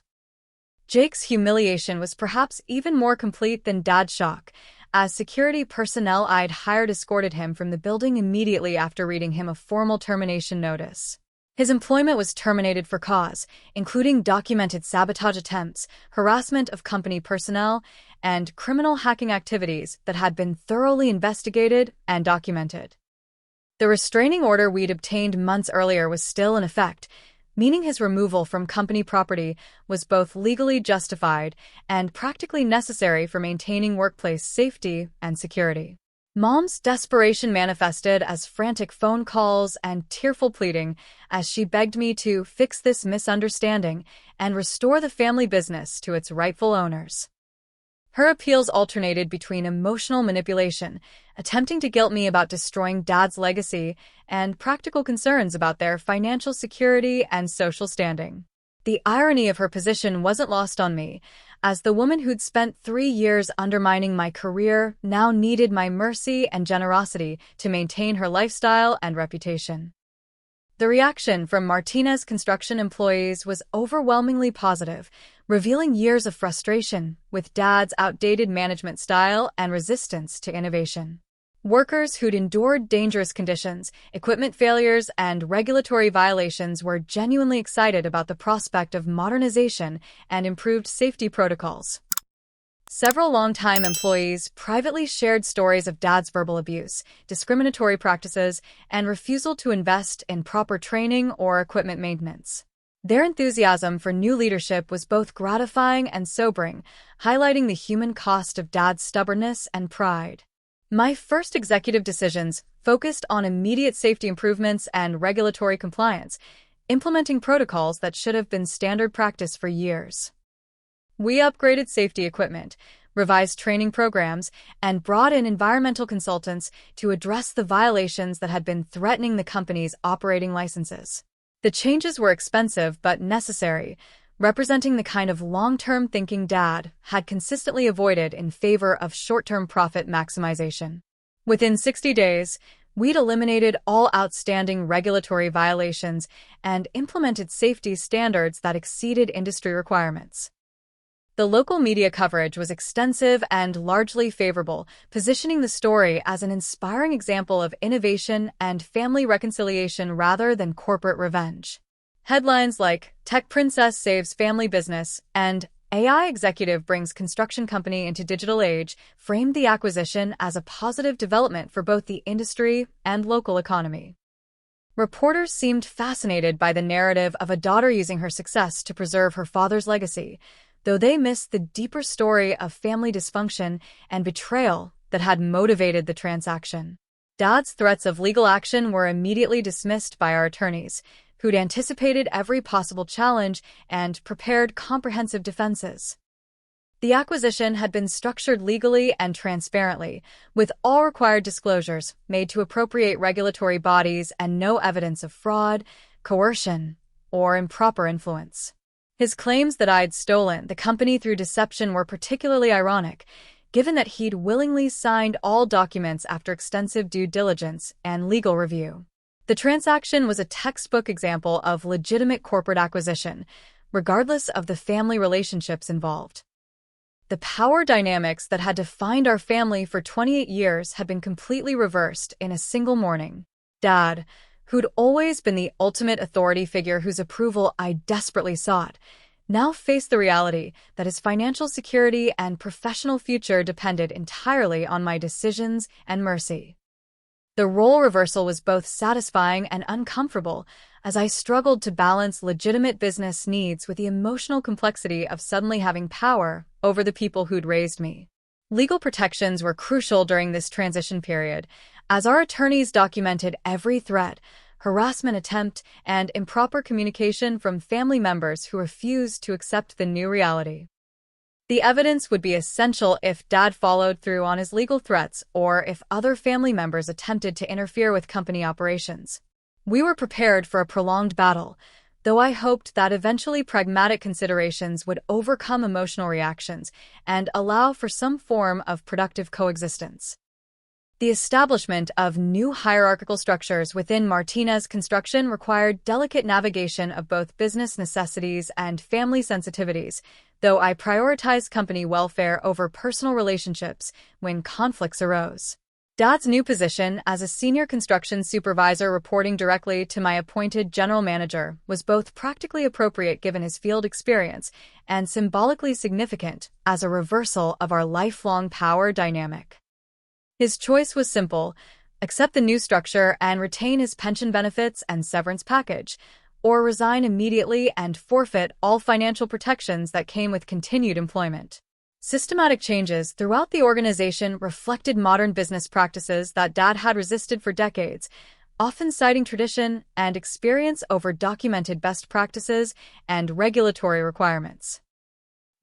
Jake's humiliation was perhaps even more complete than Dad's shock, as security personnel I'd hired escorted him from the building immediately after reading him a formal termination notice. His employment was terminated for cause, including documented sabotage attempts, harassment of company personnel, and criminal hacking activities that had been thoroughly investigated and documented. The restraining order we'd obtained months earlier was still in effect, meaning his removal from company property was both legally justified and practically necessary for maintaining workplace safety and security. Mom's desperation manifested as frantic phone calls and tearful pleading as she begged me to fix this misunderstanding and restore the family business to its rightful owners. Her appeals alternated between emotional manipulation, attempting to guilt me about destroying Dad's legacy, and practical concerns about their financial security and social standing. The irony of her position wasn't lost on me, as the woman who'd spent 3 years undermining my career now needed my mercy and generosity to maintain her lifestyle and reputation. The reaction from Martinez Construction employees was overwhelmingly positive, revealing years of frustration with Dad's outdated management style and resistance to innovation. Workers who'd endured dangerous conditions, equipment failures, and regulatory violations were genuinely excited about the prospect of modernization and improved safety protocols. Several longtime employees privately shared stories of Dad's verbal abuse, discriminatory practices, and refusal to invest in proper training or equipment maintenance. Their enthusiasm for new leadership was both gratifying and sobering, highlighting the human cost of Dad's stubbornness and pride. My first executive decisions focused on immediate safety improvements and regulatory compliance, implementing protocols that should have been standard practice for years. We upgraded safety equipment, revised training programs, and brought in environmental consultants to address the violations that had been threatening the company's operating licenses. The changes were expensive but necessary, representing the kind of long-term thinking Dad had consistently avoided in favor of short-term profit maximization. Within 60 days, we'd eliminated all outstanding regulatory violations and implemented safety standards that exceeded industry requirements. The local media coverage was extensive and largely favorable, positioning the story as an inspiring example of innovation and family reconciliation rather than corporate revenge. Headlines like "Tech Princess Saves Family Business" and "AI Executive Brings Construction Company into Digital Age" framed the acquisition as a positive development for both the industry and local economy. Reporters seemed fascinated by the narrative of a daughter using her success to preserve her father's legacy, though they missed the deeper story of family dysfunction and betrayal that had motivated the transaction. Dad's threats of legal action were immediately dismissed by our attorneys, who'd anticipated every possible challenge and prepared comprehensive defenses. The acquisition had been structured legally and transparently, with all required disclosures made to appropriate regulatory bodies and no evidence of fraud, coercion, or improper influence. His claims that I'd stolen the company through deception were particularly ironic, given that he'd willingly signed all documents after extensive due diligence and legal review. The transaction was a textbook example of legitimate corporate acquisition, regardless of the family relationships involved. The power dynamics that had defined our family for 28 years had been completely reversed in a single morning. Dad, who'd always been the ultimate authority figure whose approval I desperately sought, now faced the reality that his financial security and professional future depended entirely on my decisions and mercy. The role reversal was both satisfying and uncomfortable, as I struggled to balance legitimate business needs with the emotional complexity of suddenly having power over the people who'd raised me. Legal protections were crucial during this transition period, as our attorneys documented every threat, harassment attempt, and improper communication from family members who refused to accept the new reality. The evidence would be essential if Dad followed through on his legal threats or if other family members attempted to interfere with company operations. We were prepared for a prolonged battle, though I hoped that eventually pragmatic considerations would overcome emotional reactions and allow for some form of productive coexistence. The establishment of new hierarchical structures within Martinez Construction required delicate navigation of both business necessities and family sensitivities, though I prioritized company welfare over personal relationships when conflicts arose. Dad's new position as a senior construction supervisor reporting directly to my appointed general manager was both practically appropriate given his field experience and symbolically significant as a reversal of our lifelong power dynamic. His choice was simple: accept the new structure and retain his pension benefits and severance package, or resign immediately and forfeit all financial protections that came with continued employment. Systematic changes throughout the organization reflected modern business practices that Dad had resisted for decades, often citing tradition and experience over documented best practices and regulatory requirements.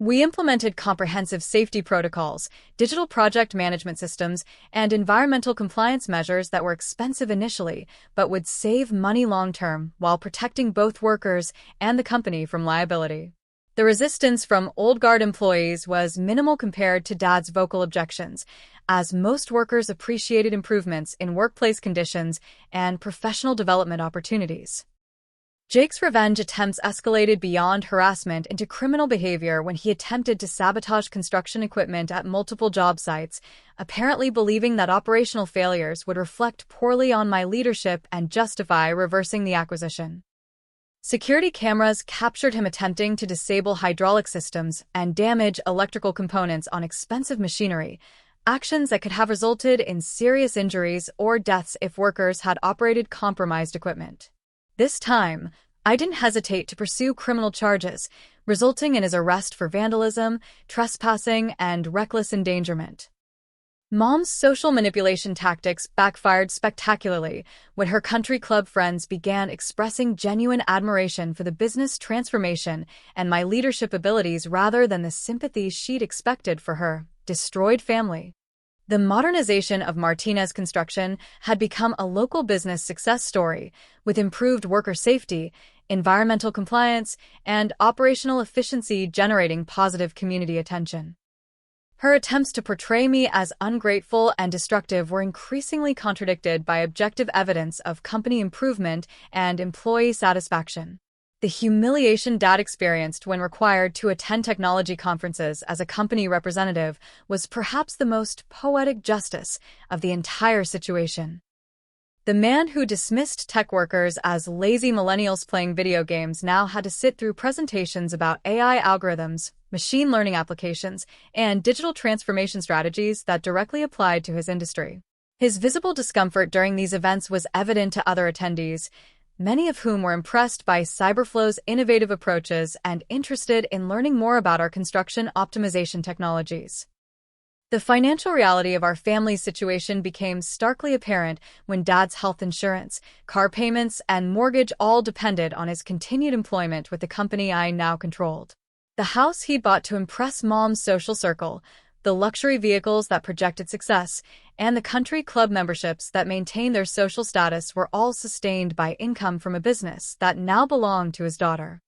We implemented comprehensive safety protocols, digital project management systems, and environmental compliance measures that were expensive initially but would save money long-term while protecting both workers and the company from liability. The resistance from old guard employees was minimal compared to Dad's vocal objections, as most workers appreciated improvements in workplace conditions and professional development opportunities. Jake's revenge attempts escalated beyond harassment into criminal behavior when he attempted to sabotage construction equipment at multiple job sites, apparently believing that operational failures would reflect poorly on my leadership and justify reversing the acquisition. Security cameras captured him attempting to disable hydraulic systems and damage electrical components on expensive machinery, actions that could have resulted in serious injuries or deaths if workers had operated compromised equipment. This time, I didn't hesitate to pursue criminal charges, resulting in his arrest for vandalism, trespassing, and reckless endangerment. Mom's social manipulation tactics backfired spectacularly when her country club friends began expressing genuine admiration for the business transformation and my leadership abilities rather than the sympathy she'd expected for her destroyed family. The modernization of Martinez Construction had become a local business success story, with improved worker safety, environmental compliance, and operational efficiency generating positive community attention. Her attempts to portray me as ungrateful and destructive were increasingly contradicted by objective evidence of company improvement and employee satisfaction. The humiliation Dad experienced when required to attend technology conferences as a company representative was perhaps the most poetic justice of the entire situation. The man who dismissed tech workers as lazy millennials playing video games now had to sit through presentations about AI algorithms, machine learning applications, and digital transformation strategies that directly applied to his industry. His visible discomfort during these events was evident to other attendees, many of whom were impressed by CyberFlow's innovative approaches and interested in learning more about our construction optimization technologies. The financial reality of our family's situation became starkly apparent when Dad's health insurance, car payments, and mortgage all depended on his continued employment with the company I now controlled. The house he'd bought to impress Mom's social circle, the luxury vehicles that projected success, and the country club memberships that maintained their social status were all sustained by income from a business that now belonged to his daughter.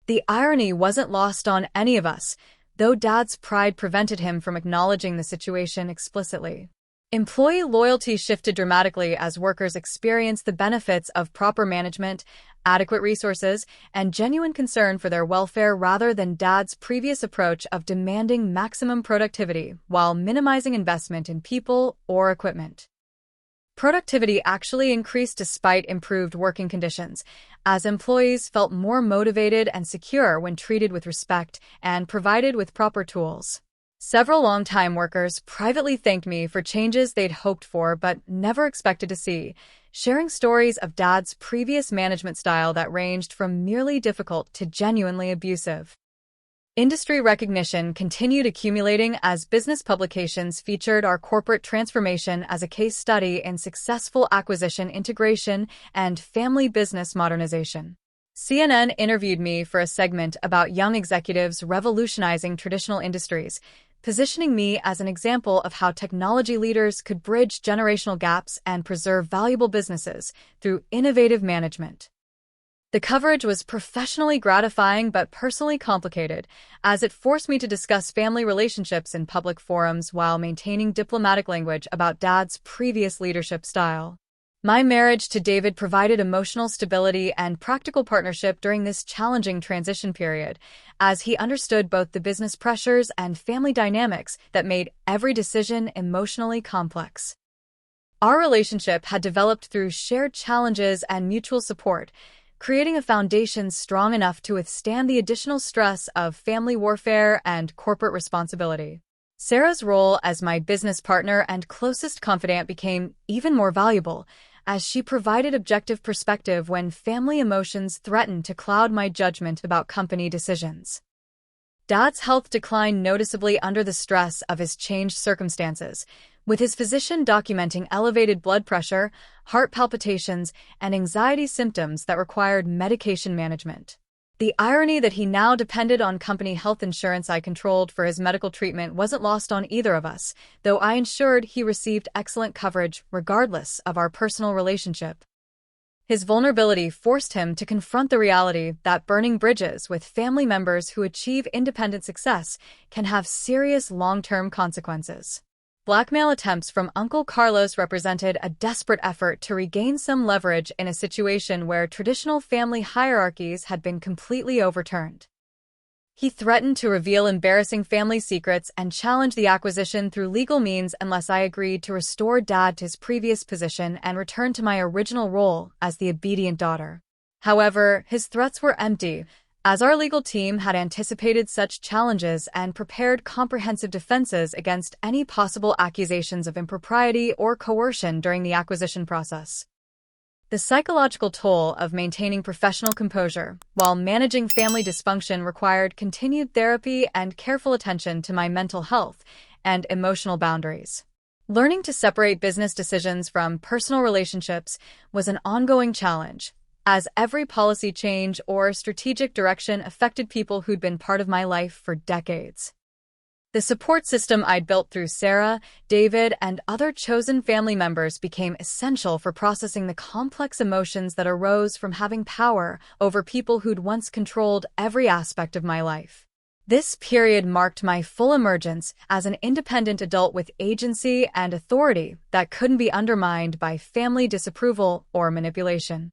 The irony wasn't lost on any of us, though Dad's pride prevented him from acknowledging the situation explicitly. Employee loyalty shifted dramatically as workers experienced the benefits of proper management, adequate resources, and genuine concern for their welfare rather than Dad's previous approach of demanding maximum productivity while minimizing investment in people or equipment. Productivity actually increased despite improved working conditions, as employees felt more motivated and secure when treated with respect and provided with proper tools. Several longtime workers privately thanked me for changes they'd hoped for but never expected to see, sharing stories of Dad's previous management style that ranged from merely difficult to genuinely abusive. Industry recognition continued accumulating as business publications featured our corporate transformation as a case study in successful acquisition integration and family business modernization. CNN interviewed me for a segment about young executives revolutionizing traditional industries, positioning me as an example of how technology leaders could bridge generational gaps and preserve valuable businesses through innovative management. The coverage was professionally gratifying but personally complicated, as it forced me to discuss family relationships in public forums while maintaining diplomatic language about Dad's previous leadership style. My marriage to David provided emotional stability and practical partnership during this challenging transition period, as he understood both the business pressures and family dynamics that made every decision emotionally complex. Our relationship had developed through shared challenges and mutual support, creating a foundation strong enough to withstand the additional stress of family warfare and corporate responsibility. Sarah's role as my business partner and closest confidant became even more valuable, as she provided objective perspective when family emotions threatened to cloud my judgment about company decisions. Dad's health declined noticeably under the stress of his changed circumstances, with his physician documenting elevated blood pressure, heart palpitations, and anxiety symptoms that required medication management. The irony that he now depended on company health insurance I controlled for his medical treatment wasn't lost on either of us, though I ensured he received excellent coverage regardless of our personal relationship. His vulnerability forced him to confront the reality that burning bridges with family members who achieve independent success can have serious long-term consequences. Blackmail attempts from Uncle Carlos represented a desperate effort to regain some leverage in a situation where traditional family hierarchies had been completely overturned. He threatened to reveal embarrassing family secrets and challenge the acquisition through legal means unless I agreed to restore Dad to his previous position and return to my original role as the obedient daughter. However, his threats were empty, as our legal team had anticipated such challenges and prepared comprehensive defenses against any possible accusations of impropriety or coercion during the acquisition process. The psychological toll of maintaining professional composure while managing family dysfunction required continued therapy and careful attention to my mental health and emotional boundaries. Learning to separate business decisions from personal relationships was an ongoing challenge, as every policy change or strategic direction affected people who'd been part of my life for decades. The support system I'd built through Sarah, David, and other chosen family members became essential for processing the complex emotions that arose from having power over people who'd once controlled every aspect of my life. This period marked my full emergence as an independent adult with agency and authority that couldn't be undermined by family disapproval or manipulation.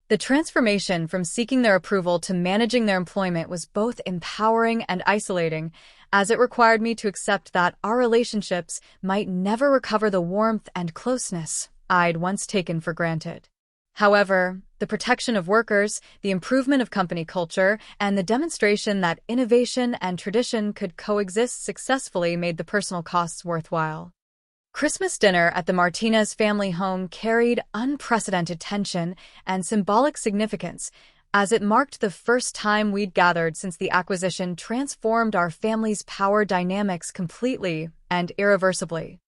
The transformation from seeking their approval to managing their employment was both empowering and isolating, as it required me to accept that our relationships might never recover the warmth and closeness I'd once taken for granted. However, the protection of workers, the improvement of company culture, and the demonstration that innovation and tradition could coexist successfully made the personal costs worthwhile. Christmas dinner at the Martinez family home carried unprecedented tension and symbolic significance, as it marked the first time we'd gathered since the acquisition transformed our family's power dynamics completely and irreversibly.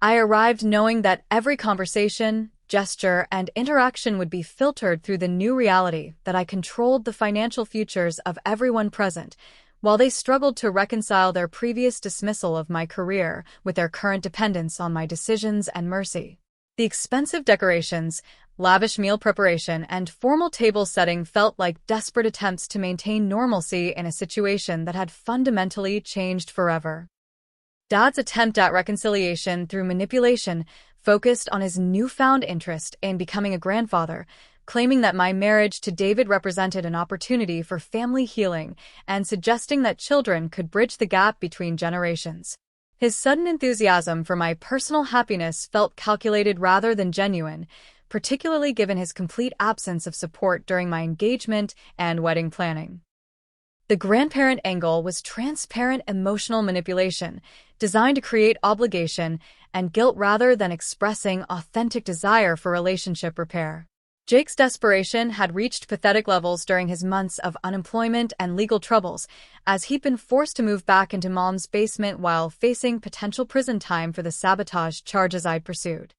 I arrived knowing that every conversation, gesture, and interaction would be filtered through the new reality that I controlled the financial futures of everyone present, while they struggled to reconcile their previous dismissal of my career with their current dependence on my decisions and mercy. The expensive decorations, lavish meal preparation, and formal table setting felt like desperate attempts to maintain normalcy in a situation that had fundamentally changed forever. Dad's attempt at reconciliation through manipulation focused on his newfound interest in becoming a grandfather, claiming that my marriage to David represented an opportunity for family healing and suggesting that children could bridge the gap between generations. His sudden enthusiasm for my personal happiness felt calculated rather than genuine, particularly given his complete absence of support during my engagement and wedding planning. The grandparent angle was transparent emotional manipulation, designed to create obligation and guilt rather than expressing authentic desire for relationship repair. Jake's desperation had reached pathetic levels during his months of unemployment and legal troubles, as he'd been forced to move back into Mom's basement while facing potential prison time for the sabotaged charges I'd pursued.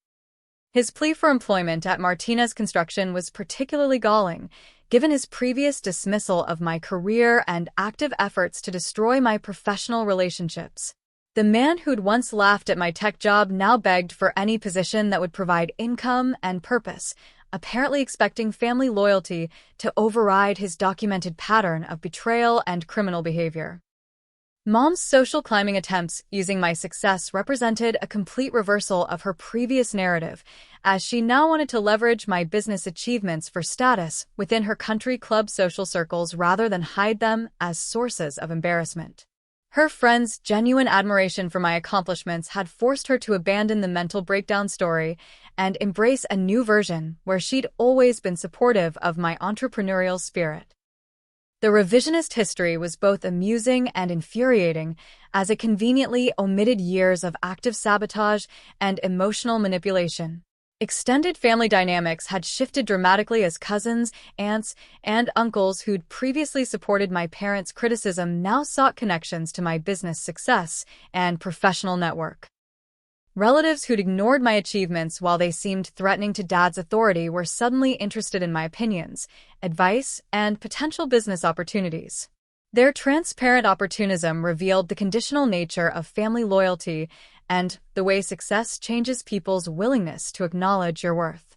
His plea for employment at Martinez Construction was particularly galling, given his previous dismissal of my career and active efforts to destroy my professional relationships. The man who'd once laughed at my tech job now begged for any position that would provide income and purpose, apparently expecting family loyalty to override his documented pattern of betrayal and criminal behavior. Mom's social climbing attempts using my success represented a complete reversal of her previous narrative, as she now wanted to leverage my business achievements for status within her country club social circles rather than hide them as sources of embarrassment. Her friends' genuine admiration for my accomplishments had forced her to abandon the mental breakdown story and embrace a new version where she'd always been supportive of my entrepreneurial spirit. The revisionist history was both amusing and infuriating, as it conveniently omitted years of active sabotage and emotional manipulation. Extended family dynamics had shifted dramatically as cousins, aunts, and uncles who'd previously supported my parents' criticism now sought connections to my business success and professional network. Relatives who'd ignored my achievements while they seemed threatening to Dad's authority were suddenly interested in my opinions, advice, and potential business opportunities. Their transparent opportunism revealed the conditional nature of family loyalty and the way success changes people's willingness to acknowledge your worth.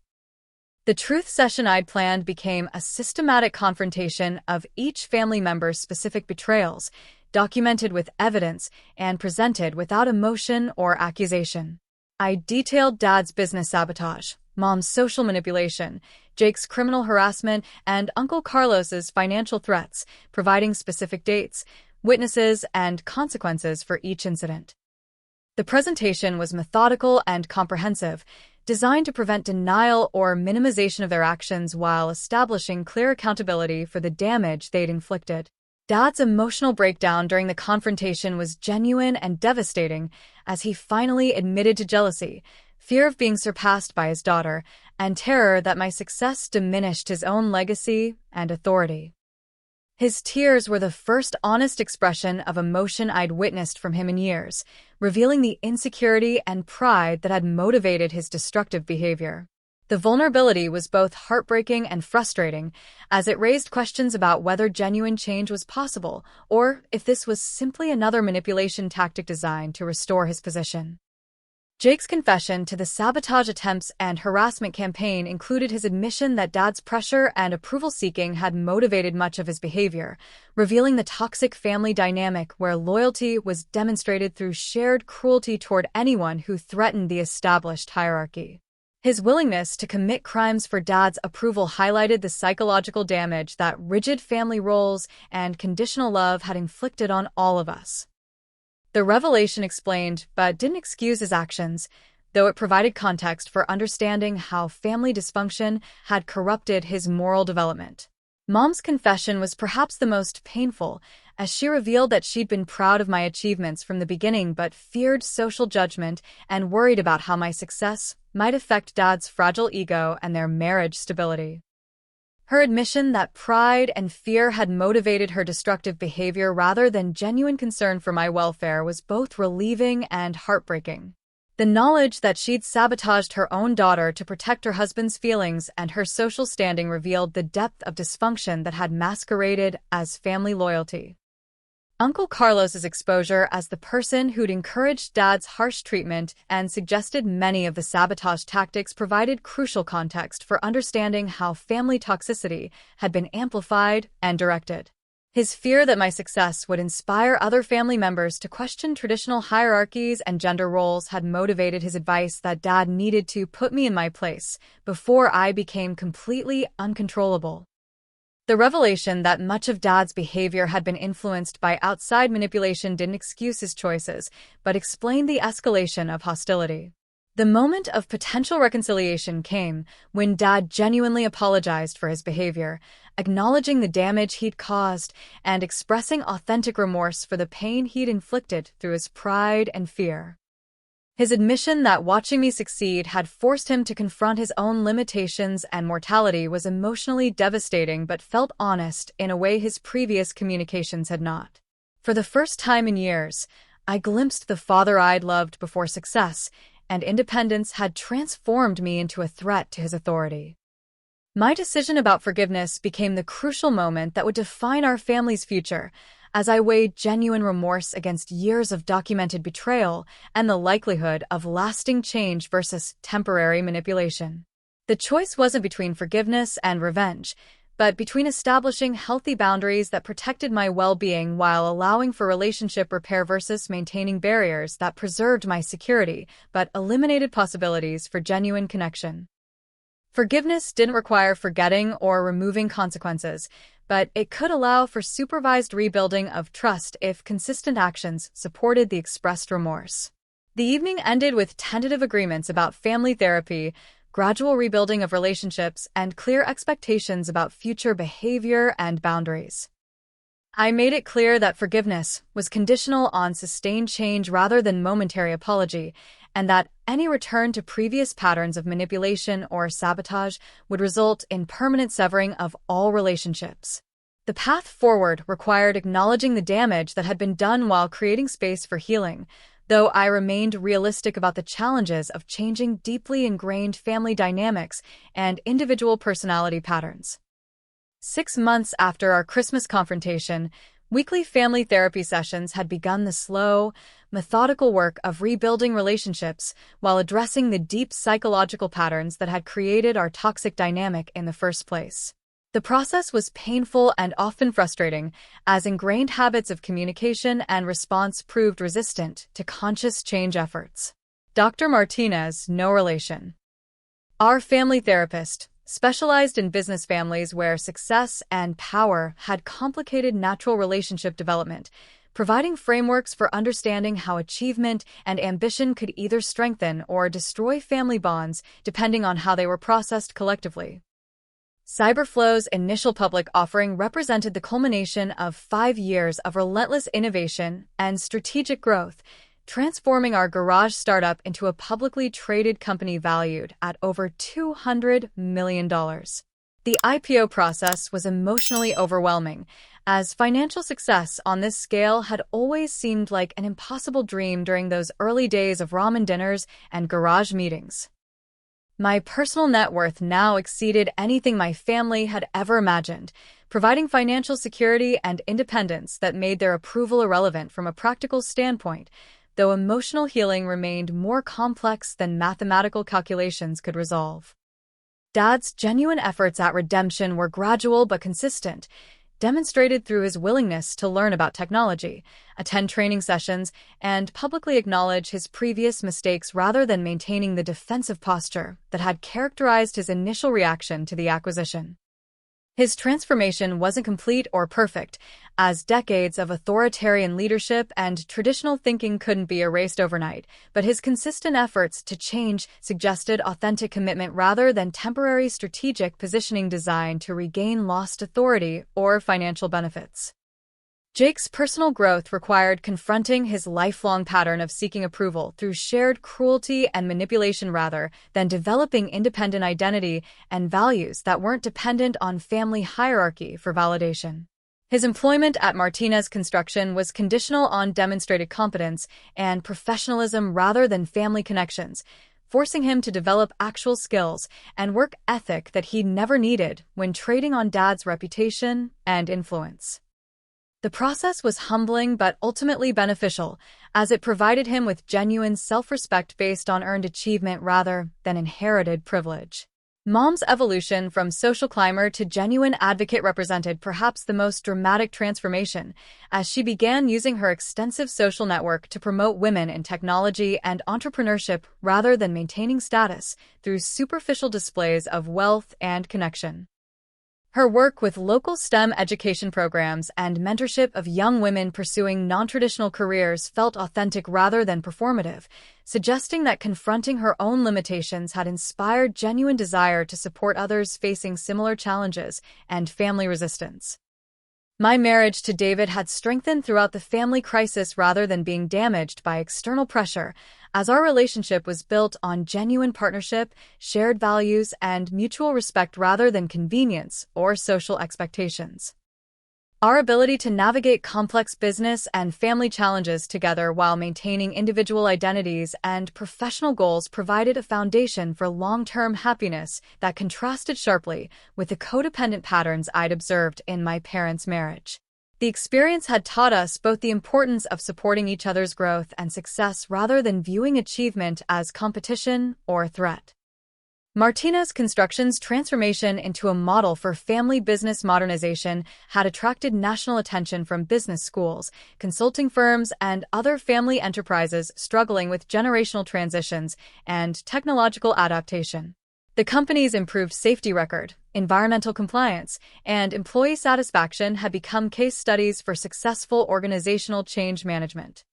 The truth session I'd planned became a systematic confrontation of each family member's specific betrayals, documented with evidence and presented without emotion or accusation. I detailed Dad's business sabotage, Mom's social manipulation, Jake's criminal harassment, and Uncle Carlos's financial threats, providing specific dates, witnesses, and consequences for each incident. The presentation was methodical and comprehensive, designed to prevent denial or minimization of their actions while establishing clear accountability for the damage they'd inflicted. Dad's emotional breakdown during the confrontation was genuine and devastating as he finally admitted to jealousy, fear of being surpassed by his daughter, and terror that my success diminished his own legacy and authority. His tears were the first honest expression of emotion I'd witnessed from him in years, revealing the insecurity and pride that had motivated his destructive behavior. The vulnerability was both heartbreaking and frustrating, as it raised questions about whether genuine change was possible, or if this was simply another manipulation tactic designed to restore his position. Jake's confession to the sabotage attempts and harassment campaign included his admission that Dad's pressure and approval-seeking had motivated much of his behavior, revealing the toxic family dynamic where loyalty was demonstrated through shared cruelty toward anyone who threatened the established hierarchy. His willingness to commit crimes for Dad's approval highlighted the psychological damage that rigid family roles and conditional love had inflicted on all of us. The revelation explained, but didn't excuse his actions, though it provided context for understanding how family dysfunction had corrupted his moral development. Mom's confession was perhaps the most painful, as she revealed that she'd been proud of my achievements from the beginning but feared social judgment and worried about how my success might affect Dad's fragile ego and their marriage stability. Her admission that pride and fear had motivated her destructive behavior rather than genuine concern for my welfare was both relieving and heartbreaking. The knowledge that she'd sabotaged her own daughter to protect her husband's feelings and her social standing revealed the depth of dysfunction that had masqueraded as family loyalty. Uncle Carlos's exposure as the person who'd encouraged Dad's harsh treatment and suggested many of the sabotage tactics provided crucial context for understanding how family toxicity had been amplified and directed. His fear that my success would inspire other family members to question traditional hierarchies and gender roles had motivated his advice that Dad needed to put me in my place before I became completely uncontrollable. The revelation that much of Dad's behavior had been influenced by outside manipulation didn't excuse his choices, but explained the escalation of hostility. The moment of potential reconciliation came when Dad genuinely apologized for his behavior, acknowledging the damage he'd caused and expressing authentic remorse for the pain he'd inflicted through his pride and fear. His admission that watching me succeed had forced him to confront his own limitations and mortality was emotionally devastating but felt honest in a way his previous communications had not. For the first time in years, I glimpsed the father I'd loved before success, and independence had transformed me into a threat to his authority. My decision about forgiveness became the crucial moment that would define our family's future, as I weighed genuine remorse against years of documented betrayal and the likelihood of lasting change versus temporary manipulation. The choice wasn't between forgiveness and revenge, but between establishing healthy boundaries that protected my well-being while allowing for relationship repair versus maintaining barriers that preserved my security but eliminated possibilities for genuine connection. Forgiveness didn't require forgetting or removing consequences, but it could allow for supervised rebuilding of trust if consistent actions supported the expressed remorse. The evening ended with tentative agreements about family therapy, gradual rebuilding of relationships, and clear expectations about future behavior and boundaries. I made it clear that forgiveness was conditional on sustained change rather than momentary apology, and that any return to previous patterns of manipulation or sabotage would result in permanent severing of all relationships. The path forward required acknowledging the damage that had been done while creating space for healing, though I remained realistic about the challenges of changing deeply ingrained family dynamics and individual personality patterns. 6 months after our Christmas confrontation, weekly family therapy sessions had begun the slow, methodical work of rebuilding relationships while addressing the deep psychological patterns that had created our toxic dynamic in the first place. The process was painful and often frustrating, as ingrained habits of communication and response proved resistant to conscious change efforts. Dr. Martinez, no relation. Our family therapist, specialized in business families where success and power had complicated natural relationship development, providing frameworks for understanding how achievement and ambition could either strengthen or destroy family bonds depending on how they were processed collectively. CyberFlow's initial public offering represented the culmination of 5 years of relentless innovation and strategic growth, transforming our garage startup into a publicly traded company valued at over $200 million. The IPO process was emotionally overwhelming, as financial success on this scale had always seemed like an impossible dream during those early days of ramen dinners and garage meetings. My personal net worth now exceeded anything my family had ever imagined, providing financial security and independence that made their approval irrelevant from a practical standpoint, though emotional healing remained more complex than mathematical calculations could resolve. Dad's genuine efforts at redemption were gradual but consistent, demonstrated through his willingness to learn about technology, attend training sessions, and publicly acknowledge his previous mistakes rather than maintaining the defensive posture that had characterized his initial reaction to the acquisition. His transformation wasn't complete or perfect, as decades of authoritarian leadership and traditional thinking couldn't be erased overnight, but his consistent efforts to change suggested authentic commitment rather than temporary strategic positioning designed to regain lost authority or financial benefits. Jake's personal growth required confronting his lifelong pattern of seeking approval through shared cruelty and manipulation rather than developing independent identity and values that weren't dependent on family hierarchy for validation. His employment at Martinez Construction was conditional on demonstrated competence and professionalism rather than family connections, forcing him to develop actual skills and work ethic that he never needed when trading on Dad's reputation and influence. The process was humbling but ultimately beneficial, as it provided him with genuine self-respect based on earned achievement rather than inherited privilege. Mom's evolution from social climber to genuine advocate represented perhaps the most dramatic transformation, as she began using her extensive social network to promote women in technology and entrepreneurship rather than maintaining status through superficial displays of wealth and connection. Her work with local STEM education programs and mentorship of young women pursuing non-traditional careers felt authentic rather than performative, suggesting that confronting her own limitations had inspired genuine desire to support others facing similar challenges and family resistance. My marriage to David had strengthened throughout the family crisis rather than being damaged by external pressure, as our relationship was built on genuine partnership, shared values, and mutual respect rather than convenience or social expectations. Our ability to navigate complex business and family challenges together while maintaining individual identities and professional goals provided a foundation for long-term happiness that contrasted sharply with the codependent patterns I'd observed in my parents' marriage. The experience had taught us both the importance of supporting each other's growth and success rather than viewing achievement as competition or threat. Martinez Construction's transformation into a model for family business modernization had attracted national attention from business schools, consulting firms, and other family enterprises struggling with generational transitions and technological adaptation. The company's improved safety record, environmental compliance, and employee satisfaction had become case studies for successful organizational change management.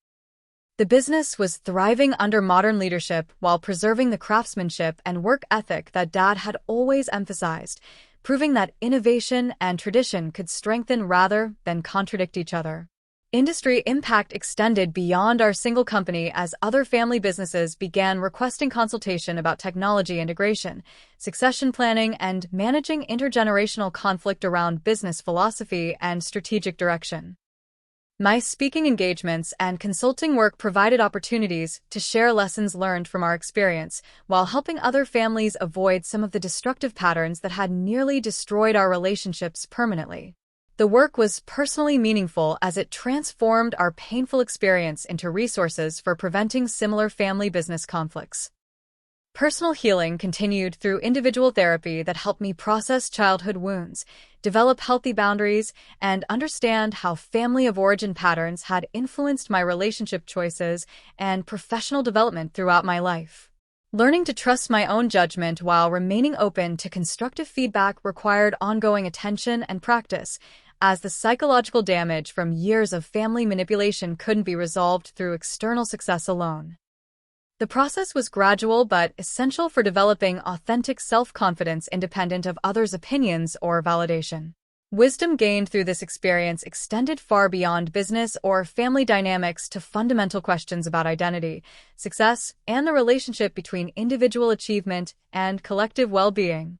The business was thriving under modern leadership while preserving the craftsmanship and work ethic that Dad had always emphasized, proving that innovation and tradition could strengthen rather than contradict each other. Industry impact extended beyond our single company as other family businesses began requesting consultation about technology integration, succession planning, and managing intergenerational conflict around business philosophy and strategic direction. My speaking engagements and consulting work provided opportunities to share lessons learned from our experience while helping other families avoid some of the destructive patterns that had nearly destroyed our relationships permanently. The work was personally meaningful as it transformed our painful experience into resources for preventing similar family business conflicts. Personal healing continued through individual therapy that helped me process childhood wounds, develop healthy boundaries, and understand how family of origin patterns had influenced my relationship choices and professional development throughout my life. Learning to trust my own judgment while remaining open to constructive feedback required ongoing attention and practice, as the psychological damage from years of family manipulation couldn't be resolved through external success alone. The process was gradual but essential for developing authentic self-confidence independent of others' opinions or validation. Wisdom gained through this experience extended far beyond business or family dynamics to fundamental questions about identity, success, and the relationship between individual achievement and collective well-being.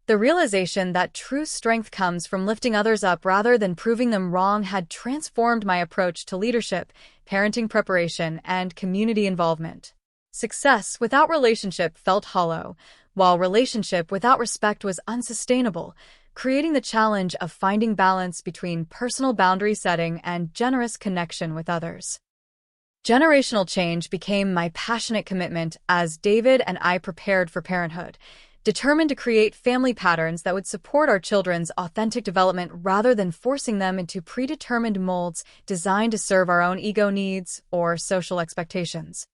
The realization that true strength comes from lifting others up rather than proving them wrong had transformed my approach to leadership, parenting preparation, and community involvement. Success without relationship felt hollow, while relationship without respect was unsustainable, creating the challenge of finding balance between personal boundary setting and generous connection with others. Generational change became my passionate commitment as David and I prepared for parenthood, determined to create family patterns that would support our children's authentic development rather than forcing them into predetermined molds designed to serve our own ego needs or social expectations.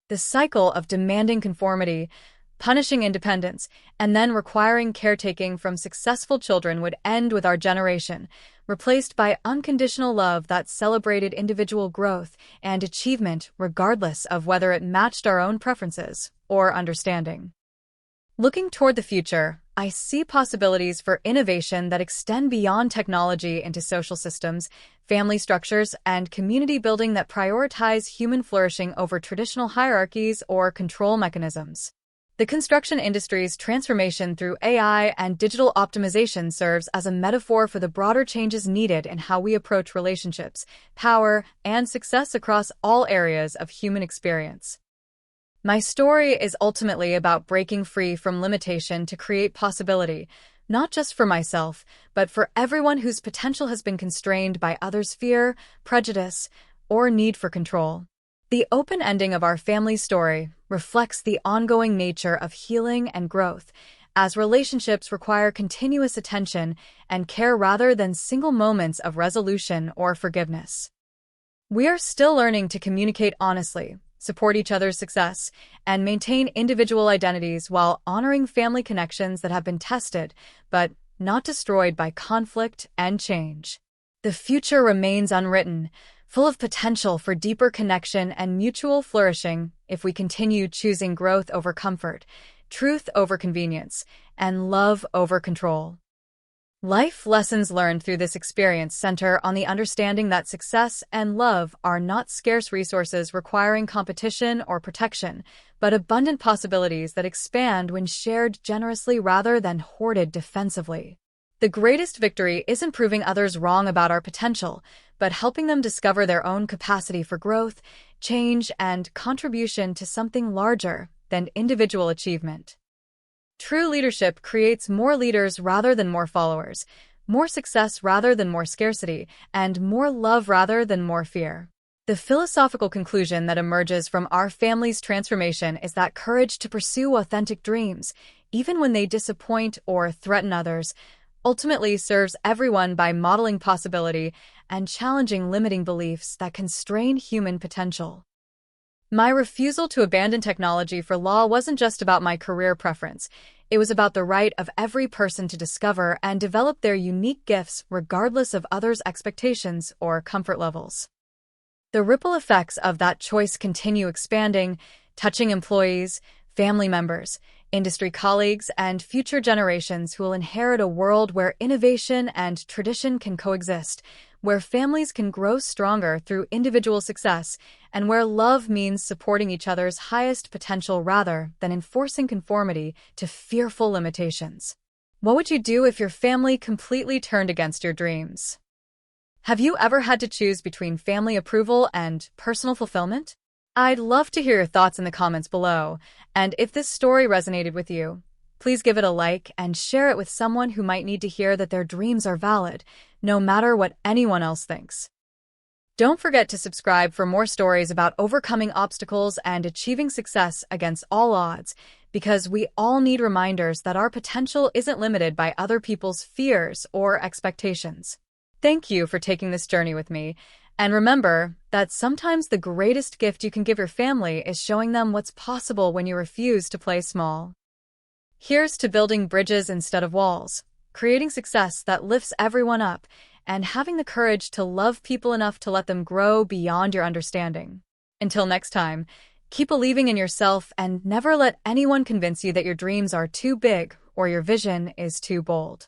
The cycle of demanding conformity, punishing independence, and then requiring caretaking from successful children would end with our generation, replaced by unconditional love that celebrated individual growth and achievement regardless of whether it matched our own preferences or understanding. Looking toward the future, I see possibilities for innovation that extend beyond technology into social systems, family structures, and community building that prioritize human flourishing over traditional hierarchies or control mechanisms. The construction industry's transformation through AI and digital optimization serves as a metaphor for the broader changes needed in how we approach relationships, power, and success across all areas of human experience. My story is ultimately about breaking free from limitation to create possibility, not just for myself, but for everyone whose potential has been constrained by others' fear, prejudice, or need for control. The open ending of our family story reflects the ongoing nature of healing and growth, as relationships require continuous attention and care rather than single moments of resolution or forgiveness. We are still learning to communicate honestly, support each other's success, and maintain individual identities while honoring family connections that have been tested, but not destroyed by conflict and change. The future remains unwritten, full of potential for deeper connection and mutual flourishing if we continue choosing growth over comfort, truth over convenience, and love over control. Life lessons learned through this experience center on the understanding that success and love are not scarce resources requiring competition or protection, but abundant possibilities that expand when shared generously rather than hoarded defensively. The greatest victory isn't proving others wrong about our potential, but helping them discover their own capacity for growth, change, and contribution to something larger than individual achievement. True leadership creates more leaders rather than more followers, more success rather than more scarcity, and more love rather than more fear. The philosophical conclusion that emerges from our family's transformation is that courage to pursue authentic dreams, even when they disappoint or threaten others, ultimately serves everyone by modeling possibility and challenging limiting beliefs that constrain human potential. My refusal to abandon technology for law wasn't just about my career preference. It was about the right of every person to discover and develop their unique gifts regardless of others' expectations or comfort levels. The ripple effects of that choice continue expanding, touching employees, family members, industry colleagues, and future generations who will inherit a world where innovation and tradition can coexist, where families can grow stronger through individual success, and where love means supporting each other's highest potential rather than enforcing conformity to fearful limitations. What would you do if your family completely turned against your dreams? Have you ever had to choose between family approval and personal fulfillment? I'd love to hear your thoughts in the comments below, and if this story resonated with you, please give it a like and share it with someone who might need to hear that their dreams are valid, no matter what anyone else thinks. Don't forget to subscribe for more stories about overcoming obstacles and achieving success against all odds, because we all need reminders that our potential isn't limited by other people's fears or expectations. Thank you for taking this journey with me, and remember that sometimes the greatest gift you can give your family is showing them what's possible when you refuse to play small. Here's to building bridges instead of walls, creating success that lifts everyone up, and having the courage to love people enough to let them grow beyond your understanding. Until next time, keep believing in yourself and never let anyone convince you that your dreams are too big or your vision is too bold.